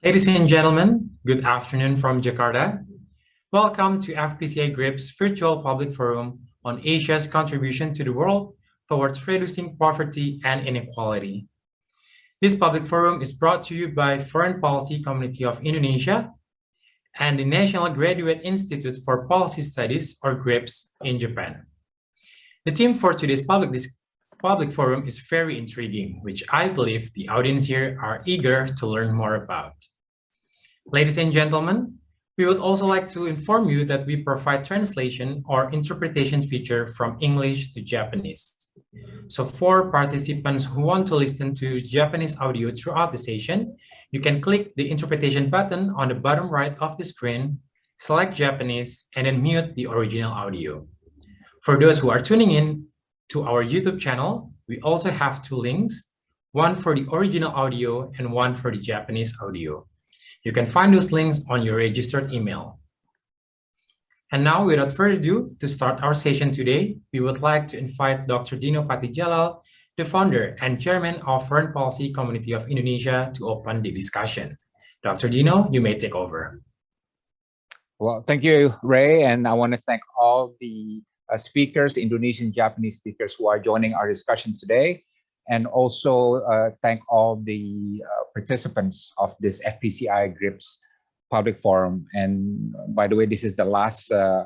Ladies and gentlemen, good afternoon from Jakarta. Welcome to FPCI GRIP's virtual public forum on Asia's contribution to the world towards reducing poverty and inequality. This public forum is brought to you by Foreign Policy Community of Indonesia and the National Graduate Institute for Policy Studies, or GRIPS, in Japan. The theme for today's public forum is very intriguing, which I believe the audience here are eager to learn more about. Ladies and gentlemen, we would also like to inform you that we provide translation or interpretation feature from English to Japanese. So for participants who want to listen to Japanese audio throughout the session, you can click the interpretation button on the bottom right of the screen, select Japanese, and then mute the original audio. For those who are tuning in to our YouTube channel, we also have two links, one for the original audio and one for the Japanese audio. You can find those links on your registered email. And now, without further ado, to start our session today, we would like to invite Dr. Dino Patijalal, the founder and chairman of Foreign Policy Community of Indonesia, to open the discussion. Dr. Dino, you may take over. Well, thank you, Ray, and I want to thank all the speakers, Indonesian, Japanese speakers who are joining our discussion today, and also thank all the participants of this FPCI GRIPS public forum. And by the way, this is the last of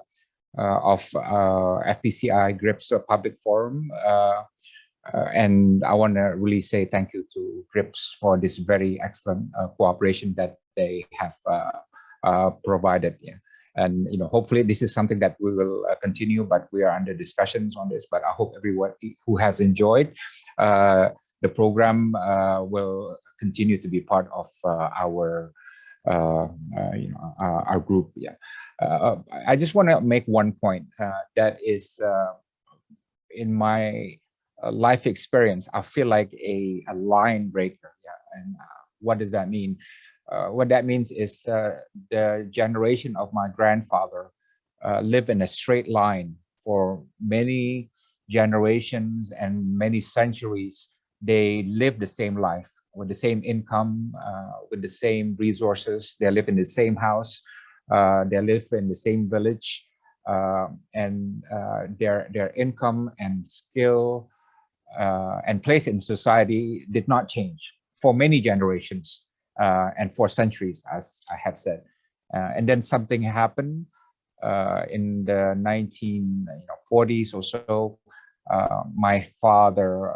FPCI GRIPS public forum. And I want to really say thank you to GRIPS for this very excellent cooperation that they have provided. Yeah. And hopefully this is something that we will continue, but we are under discussions on this. But I hope everyone who has enjoyed the program will continue to be part of our group. Yeah, I just want to make one point that is in my life experience, I feel like a line breaker. Yeah, and what does that mean? What that means is the generation of my grandfather lived in a straight line for many generations and many centuries. They lived the same life with the same income, with the same resources. They live in the same house. They live in the same village, and their income and skill and place in society did not change for many generations. And for centuries, as I have said. And then something happened in the 1940s or so. My father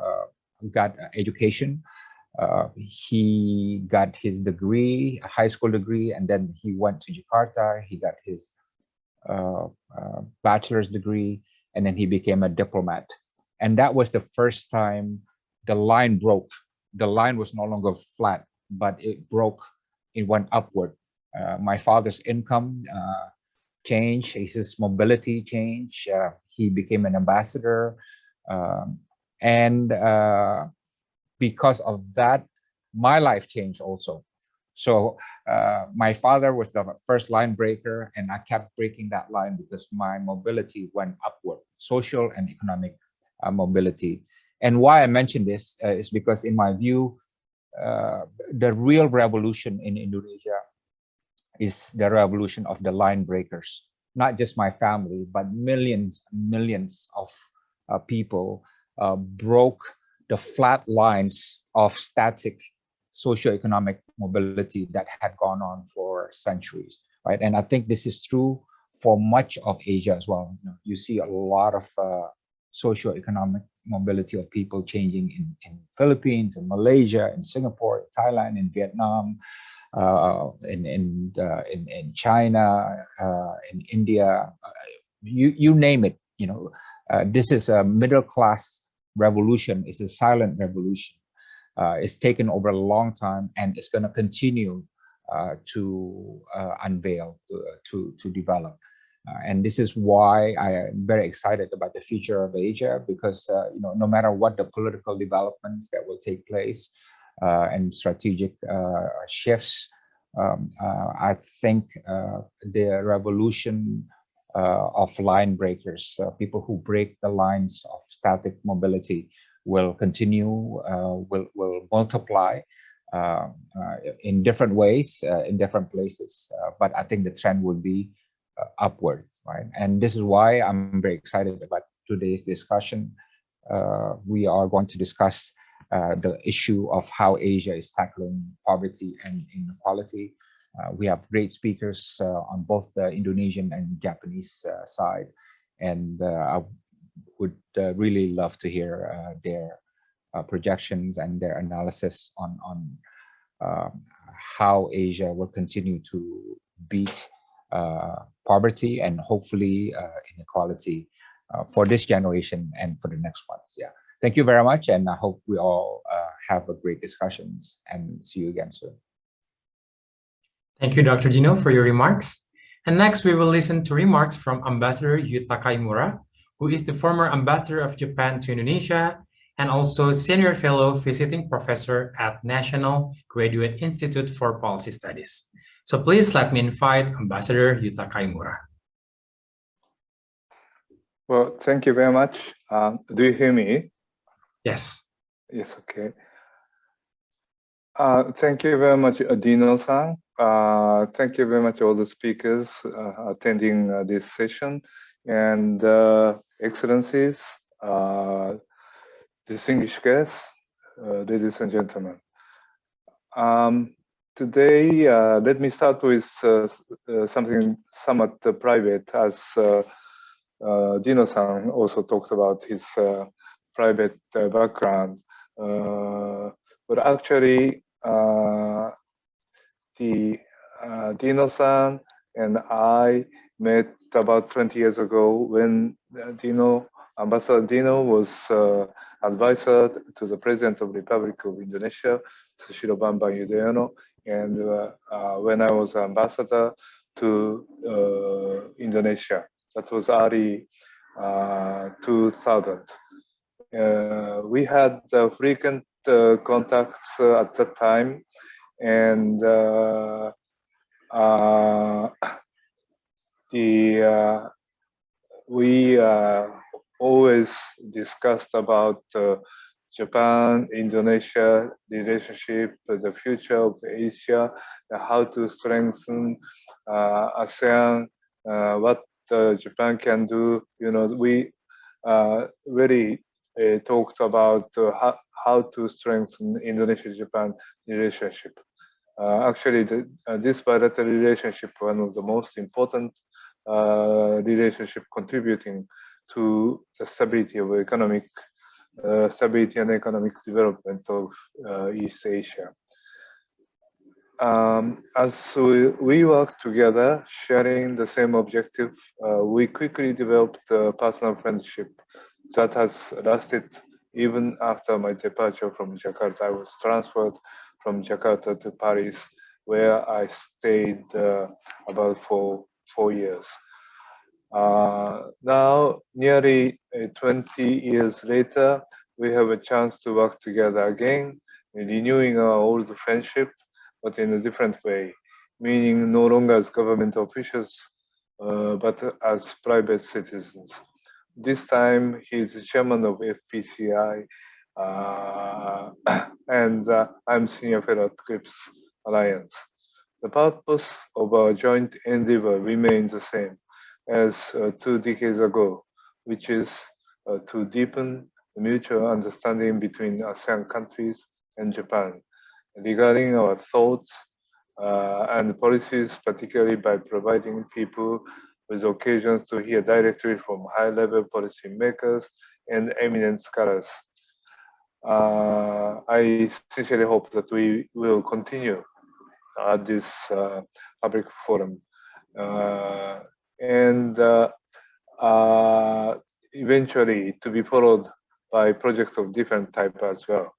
got education. He got his degree, a high school degree, and then he went to Jakarta. He got his bachelor's degree, and then he became a diplomat. And that was the first time the line broke. The line was no longer flat, but it broke, it went upward. My father's income changed, his mobility changed, he became an ambassador. And because of that, my life changed also. So my father was the first line breaker, and I kept breaking that line because my mobility went upward, social and economic mobility. And why I mention this is because in my view, the real revolution in Indonesia is the revolution of the line breakers. Not just my family, but millions of people broke the flat lines of static socioeconomic mobility that had gone on for centuries, right? And I think this is true for much of Asia as well. You see a lot of socioeconomic mobility of people changing in Philippines, in Malaysia, in Singapore, in Thailand, in Vietnam, in China, in India, you name it. This is a middle class revolution. It's a silent revolution. It's taken over a long time, and it's going to continue to unveil, to develop. And this is why I am very excited about the future of Asia, because no matter what the political developments that will take place and strategic shifts, I think the revolution of line breakers, people who break the lines of static mobility, will continue, will multiply, in different ways, in different places. But I think the trend will be upwards, right? And this is why I'm very excited about today's discussion. We are going to discuss the issue of how Asia is tackling poverty and inequality. We have great speakers on both the Indonesian and Japanese side, and I would really love to hear their projections and their analysis on how Asia will continue to beat poverty and hopefully inequality for this generation and for the next ones. Yeah, thank you very much, and I hope we all have a great discussions and see you again soon. Thank you, Dr. Gino, for your remarks. And next, we will listen to remarks from Ambassador Yuta Kaimura, who is the former ambassador of Japan to Indonesia and also senior fellow visiting professor at National Graduate Institute for Policy Studies. So please let me invite Ambassador Yuta Kaimura. Well, thank you very much. Do you hear me? Yes. Yes, okay. Thank you very much, Dino-san. Thank you very much, all the speakers attending this session, and excellencies, distinguished guests, ladies and gentlemen. Today, let me start with something somewhat private, as Dino-san also talks about his private background. But actually, Dino-san and I met about 20 years ago when Ambassador Dino was advisor to the President of the Republic of Indonesia, Susilo Bambang Yudhoyono, and when I was ambassador to Indonesia. That was early 2000. We had frequent contacts at that time, and we always discussed about Japan-Indonesia relationship, the future of Asia, how to strengthen ASEAN, what Japan can do. You know, we really talked about how to strengthen Indonesia-Japan relationship. Actually, this bilateral relationship, one of the most important relationship contributing to the stability of stability and economic development of East Asia. As we work together, sharing the same objective, we quickly developed a personal friendship that has lasted even after my departure from Jakarta. I was transferred from Jakarta to Paris, where I stayed about four years. Now, nearly 20 years later, we have a chance to work together again, renewing our old friendship, but in a different way, meaning no longer as government officials, but as private citizens. This time, he's the chairman of FPCI, and I'm senior fellow at CRIPS Alliance. The purpose of our joint endeavor remains the same as 2 decades ago, which is to deepen the mutual understanding between ASEAN countries and Japan regarding our thoughts and policies, particularly by providing people with occasions to hear directly from high-level policy makers and eminent scholars. I sincerely hope that we will continue at this public forum and eventually to be followed by projects of different type as well.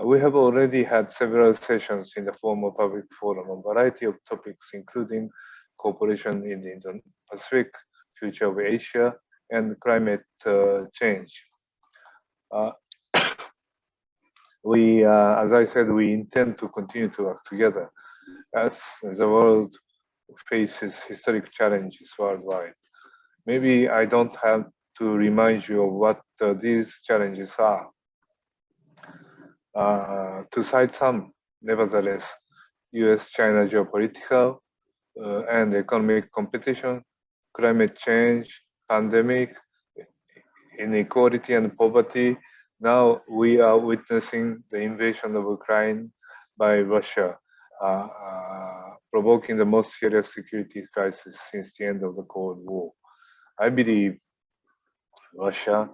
We have already had several sessions in the form of public forum on a variety of topics, including cooperation in the Indo-Pacific, future of Asia, and climate change. As I said, we intend to continue to work together as the world faces historic challenges worldwide. Maybe I don't have to remind you of what these challenges are. To cite some, Nevertheless, US-China geopolitical and economic competition, climate change, pandemic, inequality and poverty. Now we are witnessing the invasion of Ukraine by Russia, provoking the most serious security crisis since the end of the Cold War. I believe Russia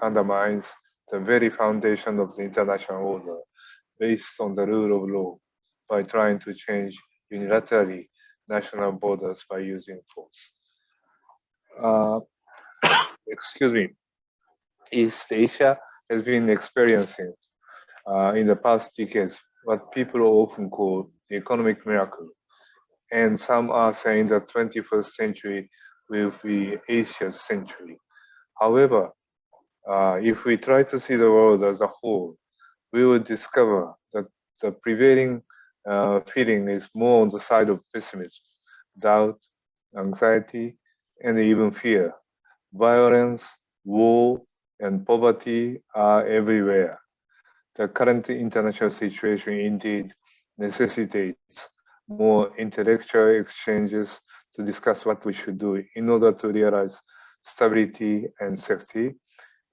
undermines the very foundation of the international order based on the rule of law by trying to change unilaterally national borders by using force. Excuse me. East Asia has been experiencing in the past decades what people often call the economic miracle. And some are saying that 21st century will be Asia's century. However, if we try to see the world as a whole, we will discover that the prevailing feeling is more on the side of pessimism, doubt, anxiety, and even fear. Violence, war, and poverty are everywhere. The current international situation indeed necessitates more intellectual exchanges to discuss what we should do in order to realize stability and safety,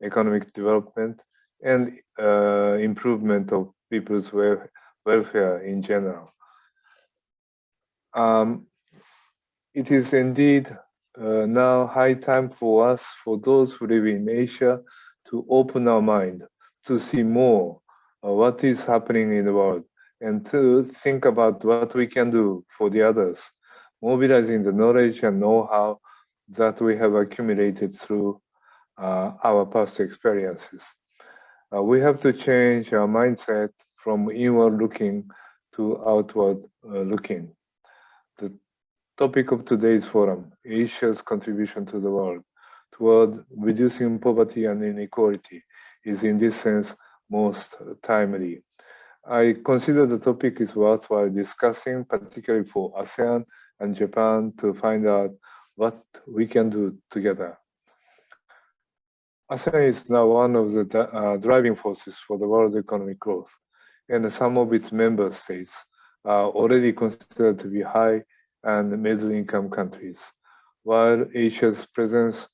economic development, and improvement of people's welfare in general. It is indeed now high time for us, for those who live in Asia, to open our mind, to see more of what is happening in the world, and to think about what we can do for the others, mobilizing the knowledge and know-how that we have accumulated through our past experiences. We have to change our mindset from inward looking to outward looking. The topic of today's forum, Asia's contribution to the world toward reducing poverty and inequality, is in this sense most timely. I consider the topic is worthwhile discussing, particularly for ASEAN and Japan, to find out what we can do together. ASEAN is now one of the driving forces for the world economic growth, and some of its member states are already considered to be high and middle-income countries, while Asia's presence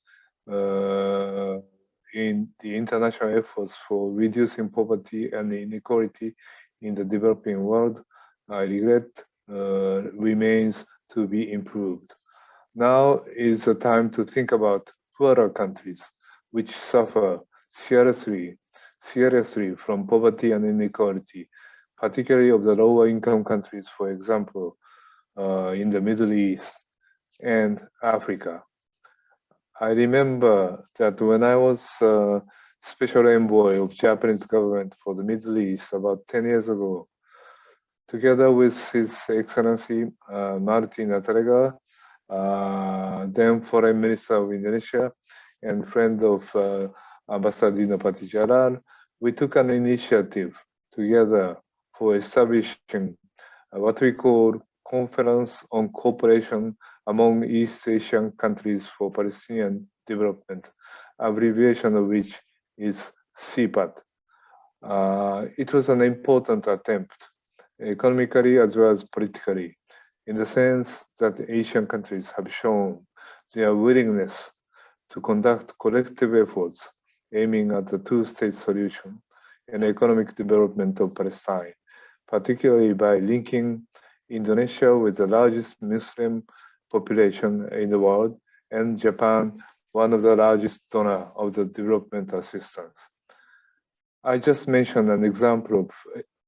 in the international efforts for reducing poverty and inequality in the developing world, I regret, remains to be improved. Now is the time to think about poorer countries which suffer seriously from poverty and inequality, particularly of the lower income countries, for example, in the Middle East and Africa. I remember that when I was special envoy of Japanese government for the Middle East about 10 years ago, together with His Excellency Martin Natalegawa, then Foreign Minister of Indonesia and friend of Ambassador Dino Patijalal, we took an initiative together for establishing what we call Conference on Cooperation among East Asian Countries for Palestinian Development, abbreviation of which is CPAT. It was an important attempt, economically as well as politically, in the sense that Asian countries have shown their willingness to conduct collective efforts aiming at the two-state solution and economic development of Palestine, particularly by linking Indonesia with the largest Muslim population in the world, and Japan, one of the largest donors of the development assistance. I just mentioned an example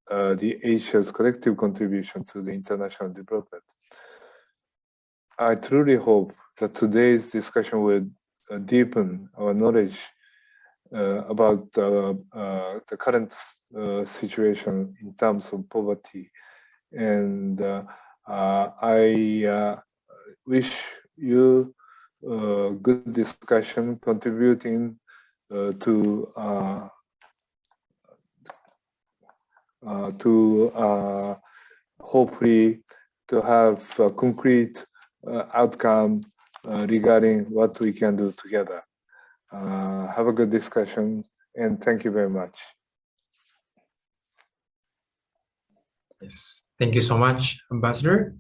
of the Asia's collective contribution to the international development. I truly hope that today's discussion will deepen our knowledge about the current situation in terms of poverty. And I wish you good discussion, contributing to hopefully to have a concrete outcome regarding what we can do together. Have a good discussion, and thank you very much. Yes, thank you so much, Ambassador.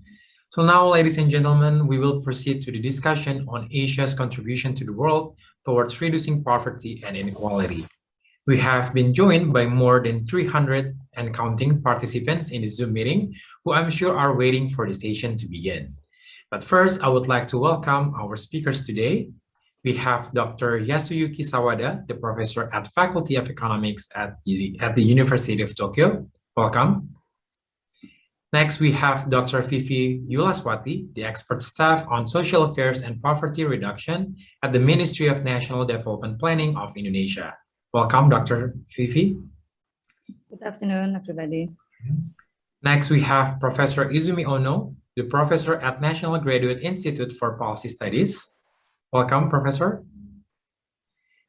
So now, ladies and gentlemen, we will proceed to the discussion on Asia's contribution to the world towards reducing poverty and inequality. We have been joined by more than 300 and counting participants in the Zoom meeting, who I'm sure are waiting for the session to begin. But first, I would like to welcome our speakers today. We have Dr. Yasuyuki Sawada, the professor at Faculty of Economics at the University of Tokyo. Welcome. Next, we have Dr. Fifi Yulaswati, the expert staff on social affairs and poverty reduction at the Ministry of National Development Planning of Indonesia. Welcome, Dr. Fifi. Good afternoon, everybody. Next, we have Professor Izumi Ono, the professor at National Graduate Institute for Policy Studies. Welcome, Professor.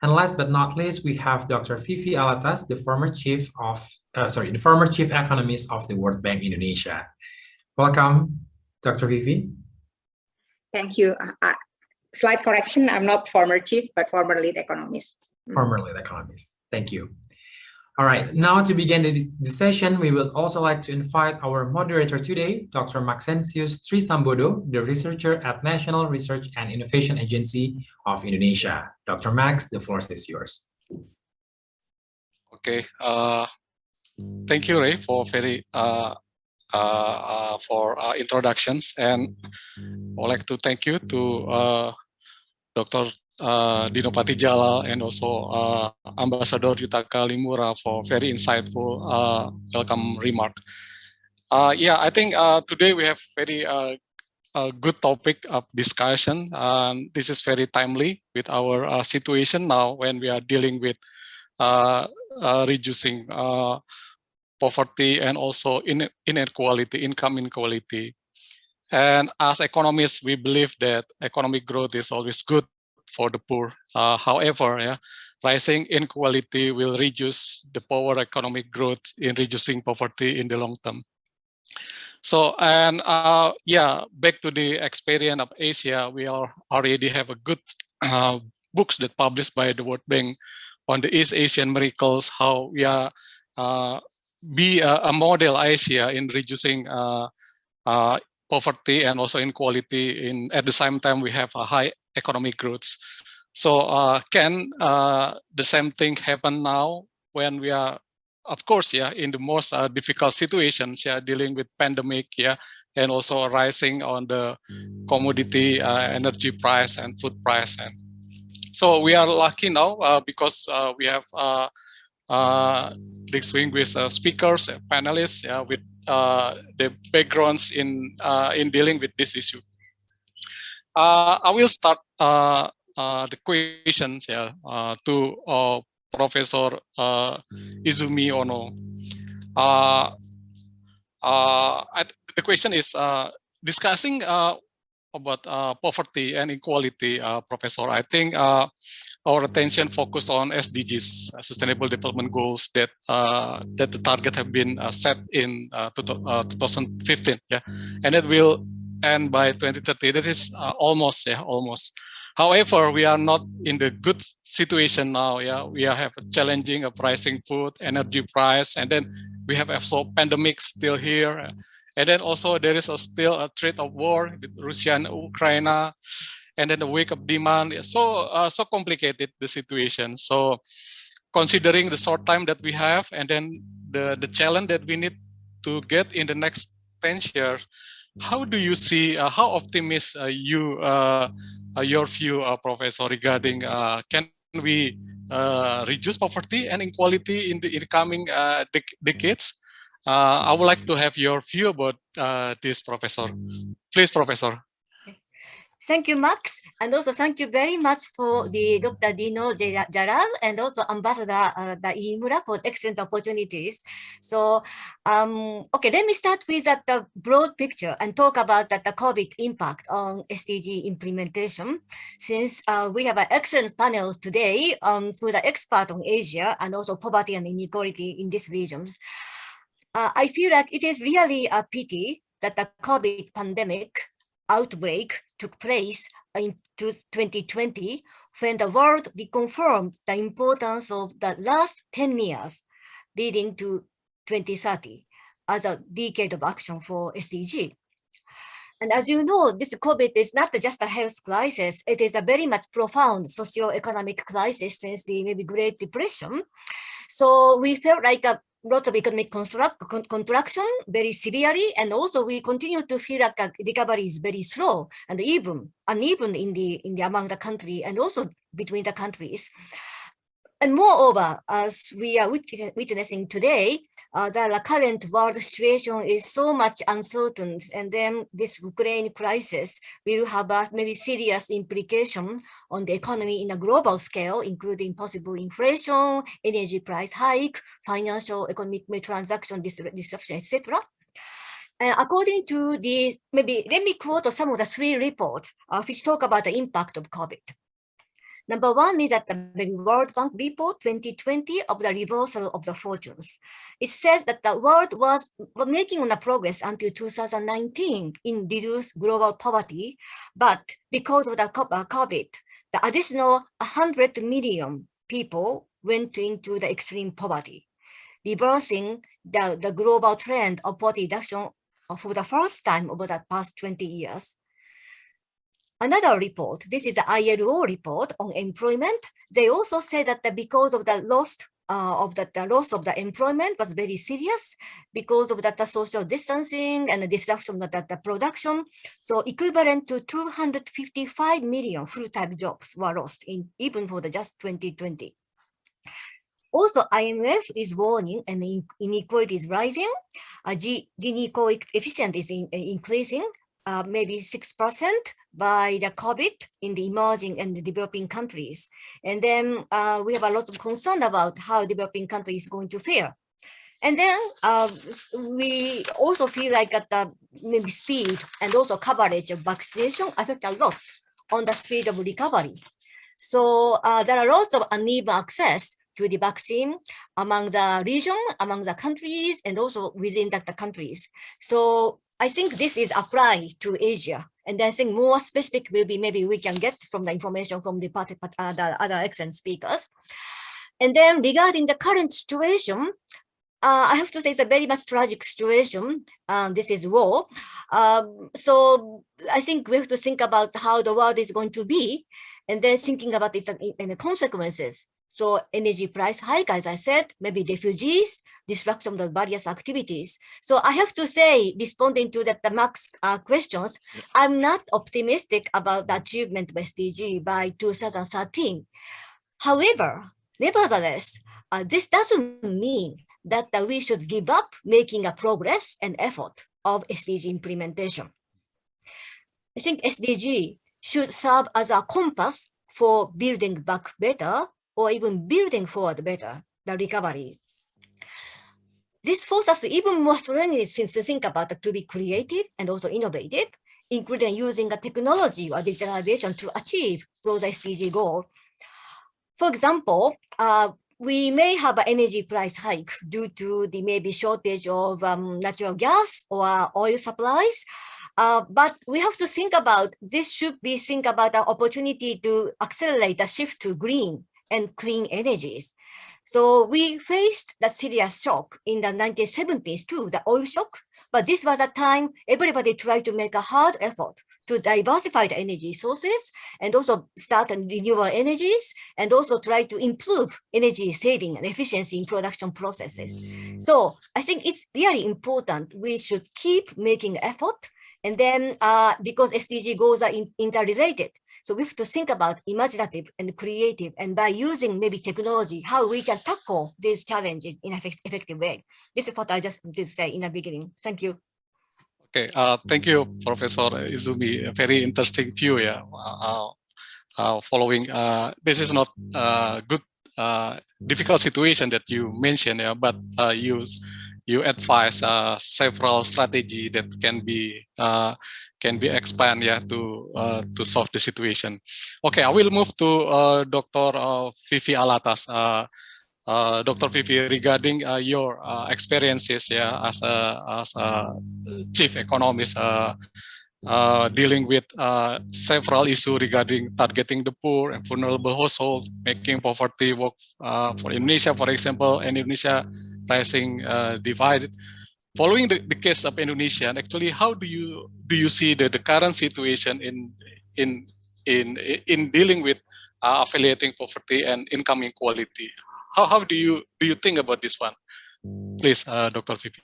And last but not least, we have Dr. Fifi Alatas, the former chief economist of the World Bank Indonesia. Welcome, Dr. Fifi. Thank you. Slight correction, I'm not former chief, but former lead economist. Former lead economist. Thank you. All right, now to begin the session, we would also like to invite our moderator today, Dr. Maxentius Trisambodo, the researcher at National Research and Innovation Agency of Indonesia. Dr. Max, the floor is yours. Okay, thank you, Ray, for introductions, and I would like to thank you to Dr. Dino Patijalal and also Ambassador Yutaka Limura for very insightful welcome remark. Yeah, I think today we have very good topic of discussion. This is very timely with our situation now when we are dealing with reducing poverty and also inequality, income inequality. And as economists, we believe that economic growth is always good for the poor. However, rising inequality will reduce the power economic growth in reducing poverty in the long term. So, and yeah, back to the experience of Asia, we already have a good books that published by the World Bank on the East Asian miracles, how we are be a model Asia in reducing poverty and also inequality. At the same time, we have a high economic growth. So can the same thing happen now when we are, of course, in the most difficult situations, dealing with pandemic, and also rising on the commodity, energy price and food price. And so we are lucky now because we have distinguished speakers, panelists with the backgrounds in dealing with this issue. I will start the questions to Professor Izumi Ono. The question is discussing about poverty and equality, Professor. I think our attention focused on SDGs, Sustainable Development Goals, that the target have been set in 2015, and it will end by 2030. That is almost. However, we are not in the good situation now. We have a challenging of rising food, energy price, and then we have also pandemic still here, and then also there is still a threat of war with Russia and Ukraine, and then the wake of demand. So complicated the situation. So considering the short time that we have, and then the challenge that we need to get in the next 10 years, how do you see? How optimistic your view, Professor, regarding can we reduce poverty and inequality in the coming decades? I would like to have your view about this, Professor. Please, Professor. Thank you, Max. And also thank you very much for the Dr. Dino Jalal and also Ambassador Imura for excellent opportunities. So, okay, let me start with the broad picture and talk about the COVID impact on SDG implementation. Since we have an excellent panel today for the expert on Asia and also poverty and inequality in these regions. I feel like it is really a pity that the COVID pandemic outbreak took place in 2020 when the world reconfirmed the importance of the last 10 years leading to 2030. as a decade of action for SDG. And as you know, this COVID is not just a health crisis. It is a very much profound socio-economic crisis since the maybe Great Depression. So we felt like a lot of economic contraction very severely, and also we continue to feel like recovery is very slow and uneven in the among the country and also between the countries. And moreover, as we are witnessing today, the current world situation is so much uncertain, and then this Ukraine crisis will have a maybe serious implication on the economy in a global scale, including possible inflation, energy price hike, financial economic transaction disruption, etc. And according to the, maybe let me quote some of the 3 reports which talk about the impact of COVID. Number 1 is at the World Bank report 2020 of the reversal of the fortunes. It says that the world was making on a progress until 2019 in reduced global poverty, but because of the COVID, the additional 100 million people went into the extreme poverty, reversing the global trend of poverty reduction for the first time over the past 20 years. Another report, this is the ILO report on employment. They also say that because of the loss of the employment was very serious because of the social distancing and the disruption of the production. So equivalent to 255 million full-time jobs were lost even for just 2020. Also, IMF is warning and inequality is rising. Gini coefficient is increasing. Maybe 6% by the COVID in the emerging and the developing countries. And then we have a lot of concern about how developing countries is going to fare. And then we also feel like that the maybe speed and also coverage of vaccination affect a lot on the speed of recovery. So there are lots of uneven access to the vaccine among the region, among the countries, and also within the countries. So I think this is applied to Asia. And I think more specific will be maybe we can get from the information from the other excellent speakers. And then regarding the current situation, I have to say it's a very much tragic situation. This is war. So I think we have to think about how the world is going to be, and then thinking about its and the consequences. So energy price hike, as I said, maybe refugees, disruption of various activities. So I have to say, responding to the Max questions, I'm not optimistic about the achievement of SDG by 2013. However, nevertheless, this doesn't mean that we should give up making a progress and effort of SDG implementation. I think SDG should serve as a compass for building back better or even building forward better the recovery. This forces us even more strongly to think about to be creative and also innovative, including using a technology or digitalization to achieve those SDG goals. For example, we may have an energy price hike due to the maybe shortage of natural gas or oil supplies. But we have to think about, this should be think about the opportunity to accelerate the shift to green and clean energies. So we faced the serious shock in the 1970s too, the oil shock. But this was a time everybody tried to make a hard effort to diversify the energy sources and also start renewable energies and also try to improve energy saving and efficiency in production processes. So I think it's really important we should keep making effort, and then because SDG goals are interrelated. So we have to think about imaginative and creative, and by using maybe technology, how we can tackle these challenges in an effective way. This is what I just did say in the beginning. Thank you. Okay, thank you, Professor Izumi. A very interesting view. Yeah, following this is not a good, difficult situation that you mentioned. Yeah, but you advise several strategy that can be expanded, yeah, to solve the situation. Okay, I will move to Dr. Vivi Alatas. Dr. Vivi, regarding your experiences, yeah, as a chief economist, dealing with several issues regarding targeting the poor and vulnerable households, making poverty work for Indonesia, for example, and Indonesia rising divided. following the case of Indonesia, and actually, how do you see the current situation in dealing with affiliating poverty and income inequality? How do you think about this one? Please, Dr. VP.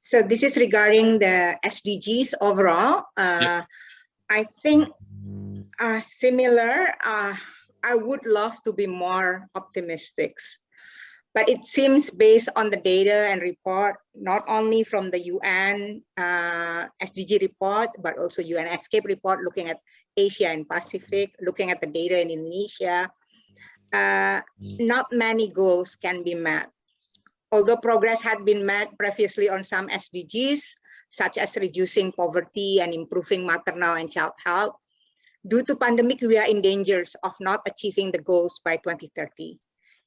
So this is regarding the SDGs overall. Yes. I think similar. I would love to be more optimistic, but it seems based on the data and report, not only from the UN SDG report, but also UN ESCAPE report looking at Asia and Pacific, looking at the data in Indonesia, not many goals can be met. Although progress had been made previously on some SDGs, such as reducing poverty and improving maternal and child health, due to pandemic, we are in danger of not achieving the goals by 2030.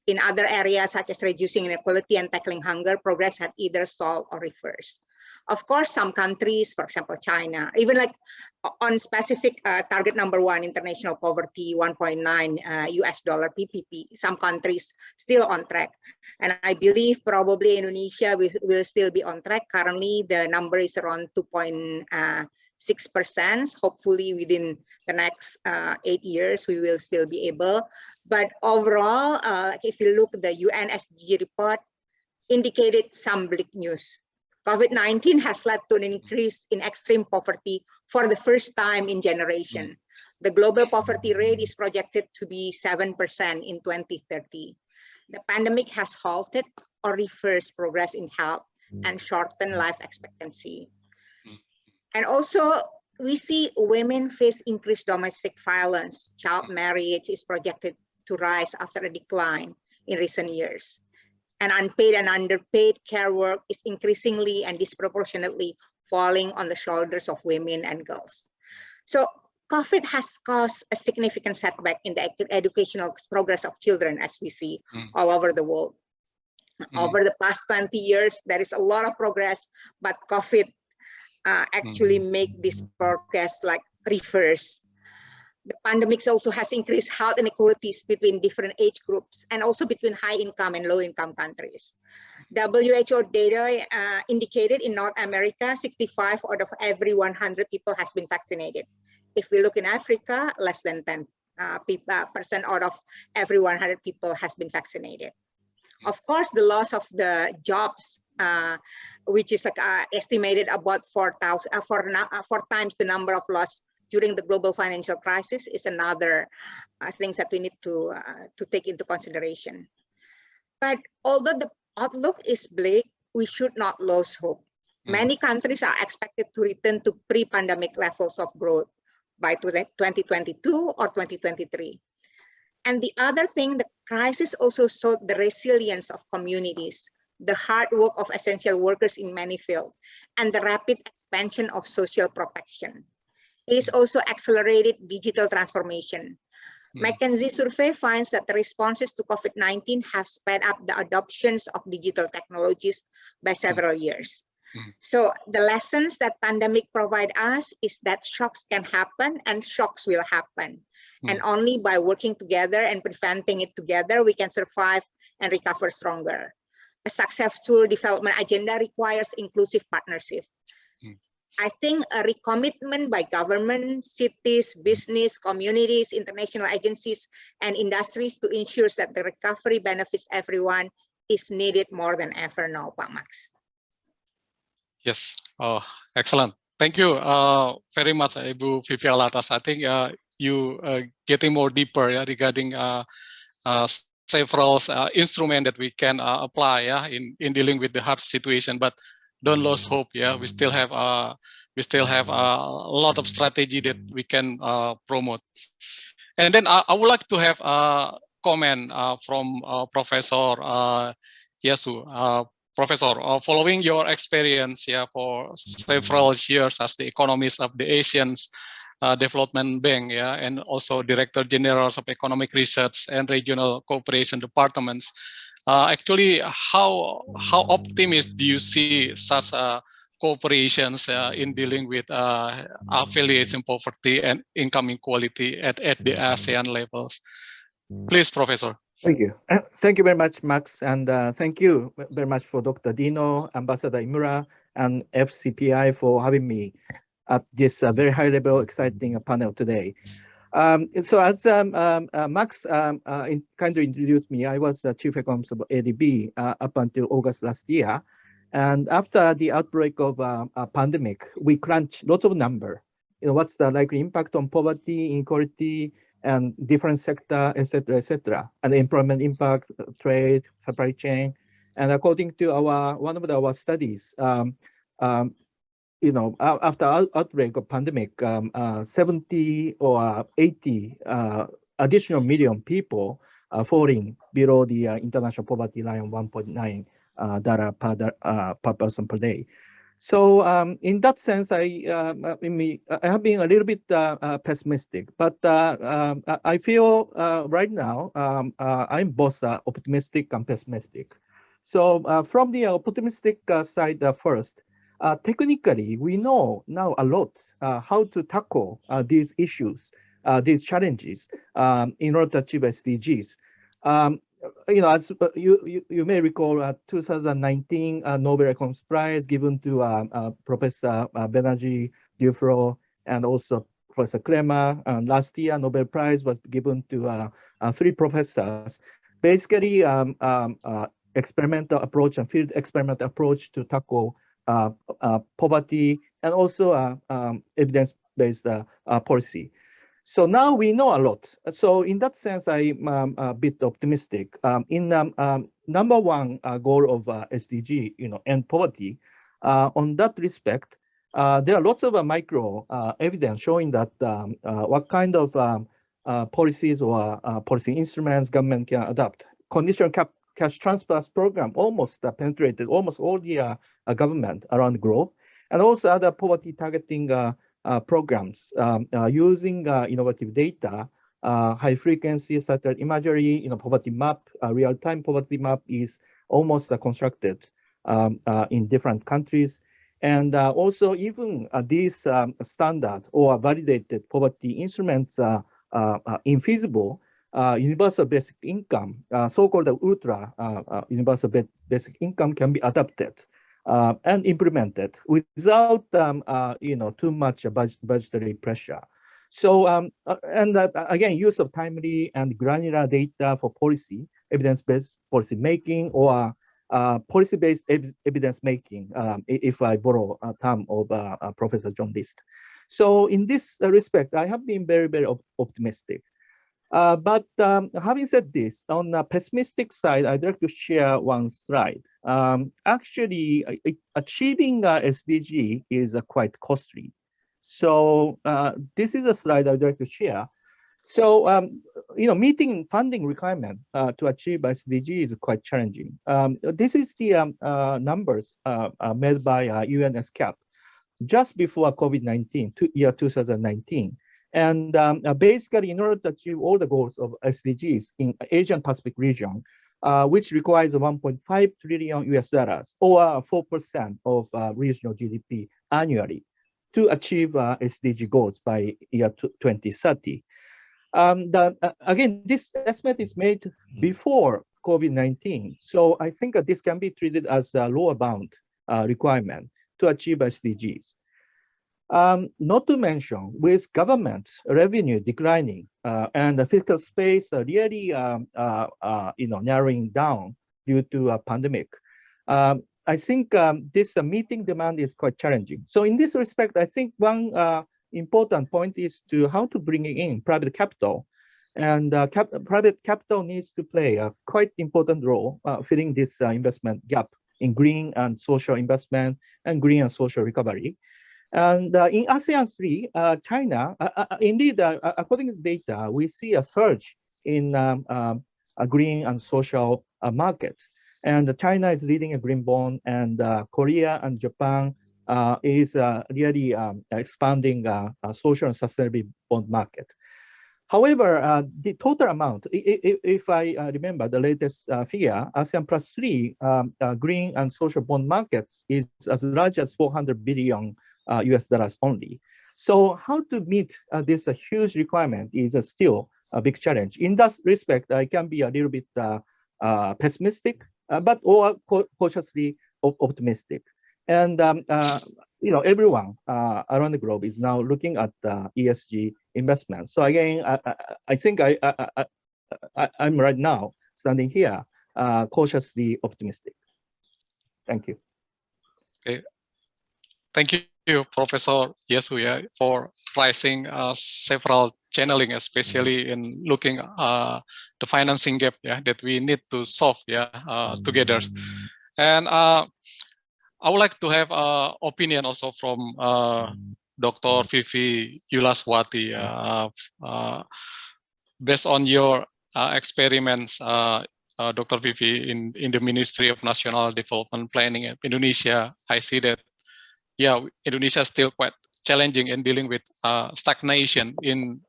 In other areas, such as reducing inequality and tackling hunger, progress had either stalled or reversed. Of course, some countries, for example, China, even like on specific target number 1, international poverty, 1.9 US dollar PPP, some countries still on track. And I believe probably Indonesia will still be on track. Currently, the number is around 2.6%. Hopefully within the next 8 years, we will still be able. But overall, if you look at the UN SDG report, indicated some bleak news. COVID-19 has led to an increase in extreme poverty for the first time in generation. The global poverty rate is projected to be 7% in 2030. The pandemic has halted or reversed progress in health and shortened life expectancy. And also, we see women face increased domestic violence. Child marriage is projected to rise after a decline in recent years. And unpaid and underpaid care work is increasingly and disproportionately falling on the shoulders of women and girls. So COVID has caused a significant setback in the educational progress of children, as we see all over the world. Over the past 20 years, there is a lot of progress, but COVID actually make this progress like reverse. The pandemic also has increased health inequalities between different age groups and also between high income and low income countries. WHO data indicated in North America, 65 out of every 100 people has been vaccinated. If we look in Africa, less than 10% out of every 100 people has been vaccinated. Of course, the loss of the jobs, which is like estimated about 4 times the number of loss during the global financial crisis, is another things that we need to take into consideration. But although the outlook is bleak, we should not lose hope. Many countries are expected to return to pre-pandemic levels of growth by 2022 or 2023. And the other thing, the crisis also showed the resilience of communities, the hard work of essential workers in many fields, and the rapid expansion of social protection. It is also accelerated digital transformation. McKinsey survey finds that the responses to COVID-19 have sped up the adoptions of digital technologies by several years. So the lessons that pandemic provide us is that shocks can happen and shocks will happen. And only by working together and preventing it together, we can survive and recover stronger. A successful development agenda requires inclusive partnership. I think a recommitment by government, cities, business, communities, international agencies, and industries to ensure that the recovery benefits everyone is needed more than ever now, Pak Max. Yes, excellent. Thank you very much, Ibu Vivi Alatas. I think you getting more deeper regarding several instruments that we can apply in dealing with the hard situation. But don't lose hope. We still have a lot of strategy that we can promote. And then I would like to have a comment from Professor Yesu. Professor, following your experience for several years as the economist of the Asian Development Bank, and also Director General of Economic Research and Regional Cooperation Departments, actually, how optimistic do you see such cooperations in dealing with affiliates in poverty and income inequality at the ASEAN levels? Please, Professor. Thank you. Thank you very much, Max. And thank you very much for Dr. Dino, Ambassador Imura, and FCPI for having me at this very high-level, exciting panel today. So as Max kindly introduced me, I was the chief economist of ADB up until August last year. And after the outbreak of a pandemic, we crunched lots of numbers. What's the likely impact on poverty, inequality, and different sector, et cetera, and employment impact, trade, supply chain. And according to one of our studies, after outbreak of pandemic, 70 or 80 additional million people falling below the international poverty line, $1.9 per person per day. So in that sense, I have been a little bit pessimistic, but I feel right now I'm both optimistic and pessimistic. So from the optimistic side first, technically, we know now a lot how to tackle these issues, these challenges in order to achieve SDGs. As you may recall, 2019 Nobel Economics Prize given to Professor Banerjee, Duflo, and also Professor Kremer. Last year, Nobel Prize was given to 3 professors. Basically, experimental approach and field experimental approach to tackle poverty and also evidence-based policy. So now we know a lot. So in that sense, I'm a bit optimistic. In number one goal of SDG, end poverty. On that respect, there are lots of micro evidence showing that what kind of policies or policy instruments government can adopt. Conditional cash transfers program almost penetrated almost all the government around the globe, and also other poverty targeting programs using innovative data, high frequency satellite imagery, poverty map, real-time poverty map is almost constructed in different countries. And also even these standard or validated poverty instruments infeasible, universal basic income, so-called ultra universal basic income can be adapted and implemented without too much budgetary pressure. So again, use of timely and granular data for policy, evidence-based policy making, or policy-based evidence making, if I borrow a term of Professor John List. So in this respect, I have been very, very optimistic. But having said this, on the pessimistic side, I'd like to share one slide. Actually, achieving SDG is quite costly. So this is a slide I'd like to share. So, meeting funding requirement to achieve SDG is quite challenging. This is the numbers made by UNSCAP just before COVID-19, year 2019. And basically, in order to achieve all the goals of SDGs in Asian Pacific region, which requires 1.5 trillion US dollars or 4% of regional GDP annually to achieve SDG goals by year 2030. Again, this estimate is made before COVID-19. So I think this can be treated as a lower bound requirement to achieve SDGs. Not to mention, with government revenue declining and the fiscal space really narrowing down due to a pandemic, I think this meeting demand is quite challenging. So in this respect, I think one important point is to how to bring in private capital, and private capital needs to play a quite important role filling this investment gap in green and social investment and green and social recovery. And in ASEAN 3, China, indeed, according to data, we see a surge in a green and social market. And China is leading a green bond, and Korea and Japan is really expanding social and sustainability bond market. However, the total amount, if I remember the latest figure, ASEAN plus 3 green and social bond markets is as large as 400 billion US dollars only. So how to meet this huge requirement is still a big challenge. In that respect, I can be a little bit pessimistic, but cautiously optimistic. And everyone around the globe is now looking at ESG investments. So again, I think I'm right now standing here cautiously optimistic. Thank you. Okay, thank you, Professor Yasuya, for raising several channeling, especially in looking the financing gap that we need to solve together. And I would like to have an opinion also from Dr. Vivi Yulaswati. Based on your experiments, Dr. Vivi, in the Ministry of National Development Planning in Indonesia, I see that, Indonesia is still quite challenging in dealing with stagnation in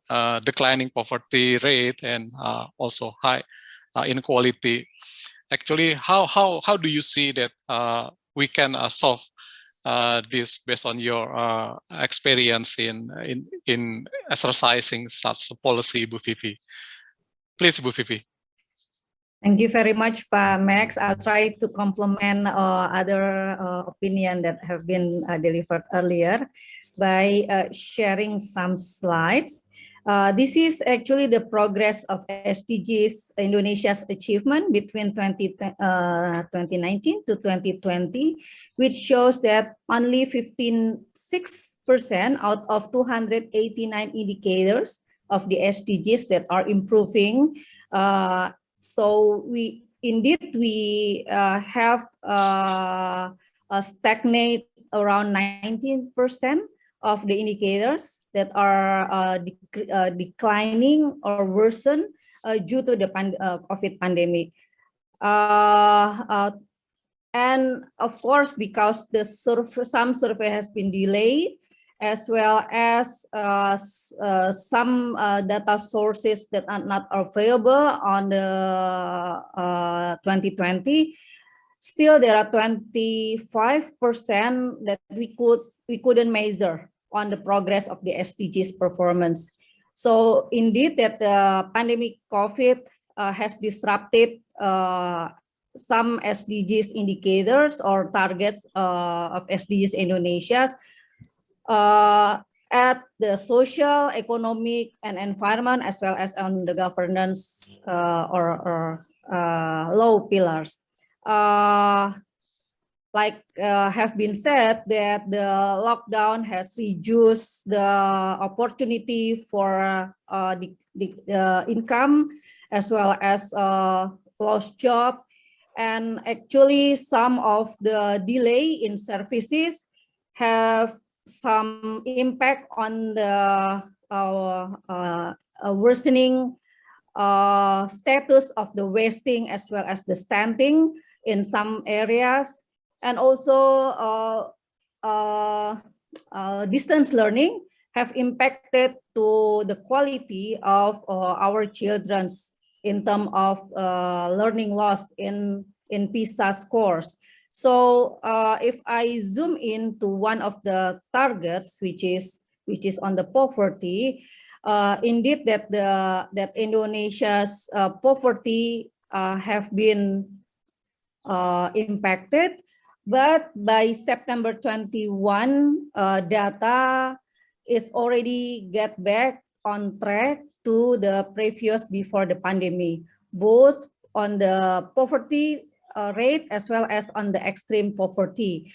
declining poverty rate and also high inequality. Actually, how do you see that we can solve this based on your experience in exercising such a policy, Bu Vivi? Please, Bu Vivi. Thank you very much, Pa Max. I'll try to complement other opinion that have been delivered earlier by sharing some slides. This is actually the progress of SDGs Indonesia's achievement between 2019 to 2020, which shows that only 6% out of 289 indicators of the SDGs that are improving. So we have stagnate around 19% of the indicators that are declining or worsen due to the COVID pandemic. And of course, because some survey has been delayed, as well as some data sources that are not available on the 2020, still there are 25% that we couldn't measure on the progress of the SDGs performance. So indeed that the pandemic COVID has disrupted some SDGs indicators or targets of SDGs Indonesia at the social, economic, and environment, as well as on the governance or law pillars. Like have been said, that the lockdown has reduced the opportunity for the income, as well as lost job, and actually some of the delay in services have some impact on the worsening status of the wasting as well as the stunting in some areas, and also distance learning have impacted to the quality of our children's in terms of learning loss in PISA scores. So if I zoom into one of the targets, which is on the poverty, indeed that Indonesia's poverty have been impacted, but by September 21, data is already get back on track to the previous before the pandemic, both on the poverty rate as well as on the extreme poverty.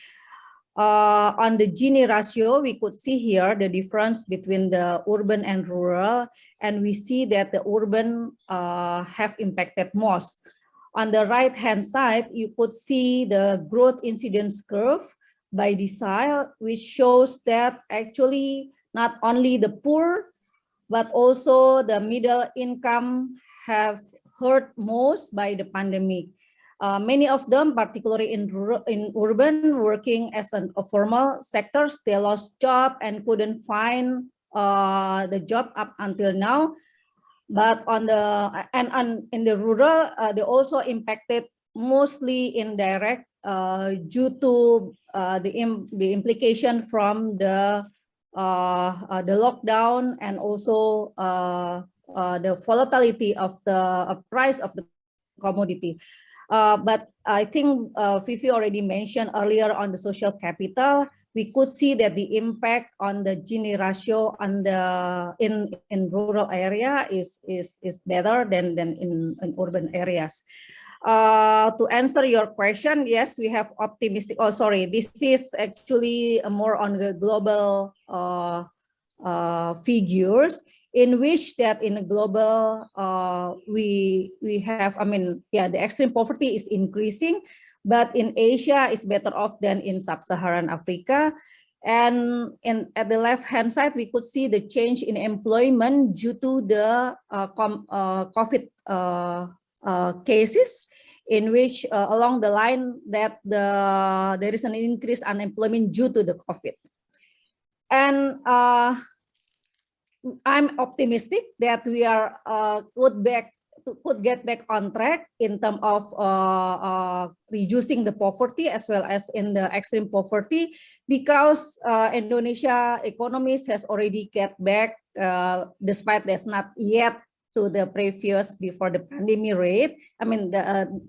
On the Gini ratio, we could see here the difference between the urban and rural, and we see that the urban have impacted most. On the right-hand side, you could see the growth incidence curve by decile, which shows that actually not only the poor, but also the middle income have hurt most by the pandemic. Many of them, particularly in urban, working as a formal sectors, they lost job and couldn't find the job up until now. But on the in the rural, they also impacted mostly indirect due to the implication from the lockdown and also the volatility of the price of the commodity. But I think Vivi already mentioned earlier on the social capital. We could see that the impact on the Gini ratio on the in rural area is better than in urban areas. To answer your question, yes, we have optimistic. Oh, sorry, this is actually more on the global figures, in which that in a global we have, I mean, yeah, the extreme poverty is increasing, but in Asia is better off than in sub-Saharan Africa. And at the left-hand side, we could see the change in employment due to the COVID cases, in which along the line that there is an increased unemployment due to the COVID. And I'm optimistic that we are could get back on track in terms of reducing the poverty as well as in the extreme poverty, because Indonesia economies has already get back, despite that's not yet to the previous before the pandemic rate. I mean,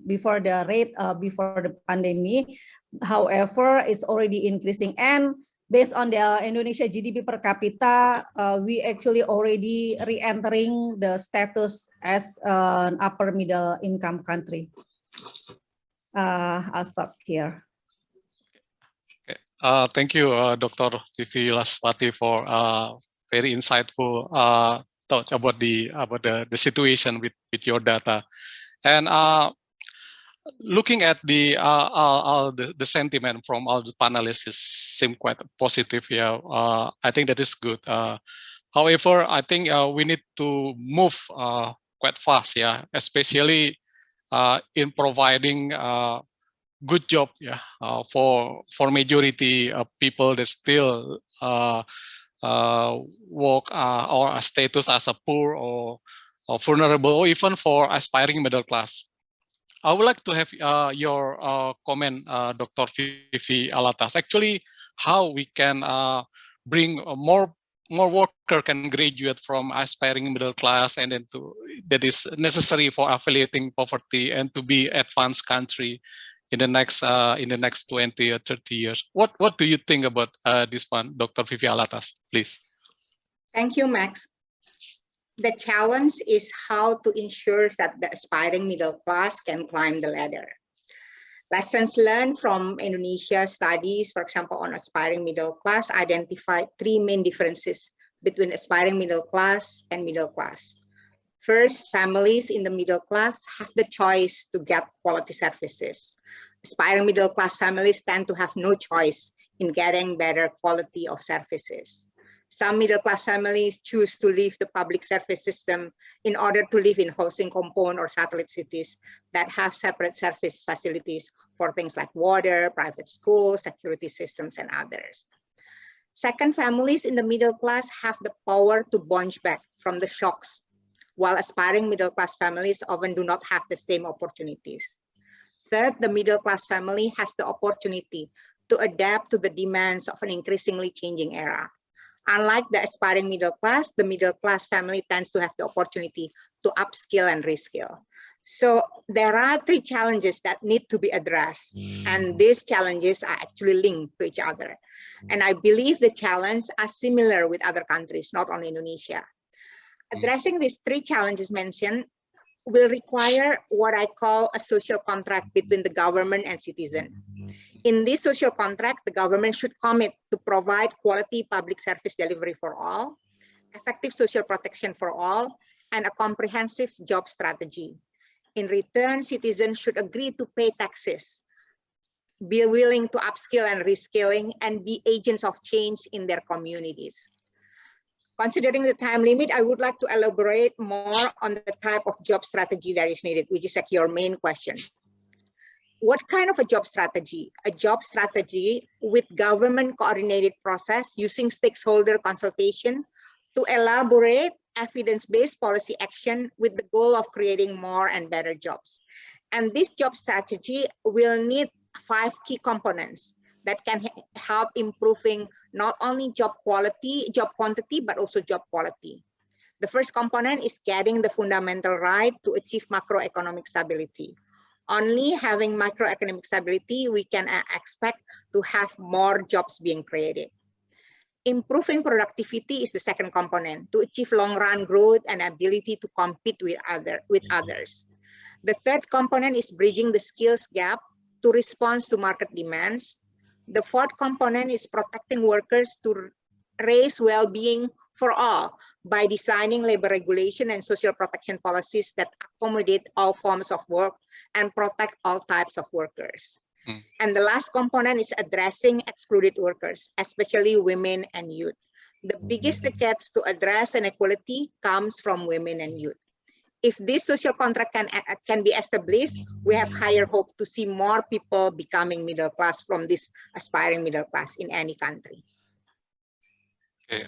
before the rate before the pandemic. However, it's already increasing, and based on the Indonesia GDP per capita, we actually already re-entering the status as an upper middle income country. I'll stop here. Okay. Thank you, Dr. Vivi Laswati, for very insightful thoughts about the situation with your data. And looking at the sentiment from all the panelists seem quite positive here. I think that is good. However, I think we need to move quite fast, yeah, especially in providing good job, yeah, for majority of people that still work or a status as a poor or vulnerable, or even for aspiring middle class. I would like to have your comment, Dr. Vivi Alatas. Actually, how we can bring more worker can graduate from aspiring middle class, and then that is necessary for affiliating poverty and to be advanced country in the next 20 or 30 years. What do you think about this one, Dr. Vivi Alatas, please? Thank you, Max. The challenge is how to ensure that the aspiring middle class can climb the ladder. Lessons learned from Indonesia studies, for example, on aspiring middle class, identified three main differences between aspiring middle class and middle class. First, families in the middle class have the choice to get quality services. Aspiring middle class families tend to have no choice in getting better quality of services. Some middle class families choose to leave the public service system in order to live in housing compound or satellite cities that have separate service facilities for things like water, private schools, security systems, and others. Second, families in the middle class have the power to bounce back from the shocks, while aspiring middle class families often do not have the same opportunities. Third, the middle class family has the opportunity to adapt to the demands of an increasingly changing era. Unlike the aspiring middle class, the middle class family tends to have the opportunity to upskill and reskill. So there are three challenges that need to be addressed, and these challenges are actually linked to each other. And I believe the challenges are similar with other countries, not only Indonesia. Addressing these three challenges mentioned will require what I call a social contract between the government and citizen. In this social contract, the government should commit to provide quality public service delivery for all, effective social protection for all, and a comprehensive job strategy. In return, citizens should agree to pay taxes, be willing to upskill and reskilling, and be agents of change in their communities. Considering the time limit, I would like to elaborate more on the type of job strategy that is needed, which is like your main question. What kind of a job strategy? A job strategy with government coordinated process using stakeholder consultation to elaborate evidence-based policy action with the goal of creating more and better jobs. And this job strategy will need 5 key components that can help improving not only job quantity, but also job quality. The first component is getting the fundamental right to achieve macroeconomic stability. Only having macroeconomic stability, we can expect to have more jobs being created. Improving productivity is the second component to achieve long-run growth and ability to compete with others. The third component is bridging the skills gap to respond to market demands. The fourth component is protecting workers to raise well-being for all by designing labor regulation and social protection policies that accommodate all forms of work and protect all types of workers. And the last component is addressing excluded workers, especially women and youth. The biggest tickets to address inequality comes from women and youth. If this social contract can be established, we have higher hope to see more people becoming middle class from this aspiring middle class in any country. Okay,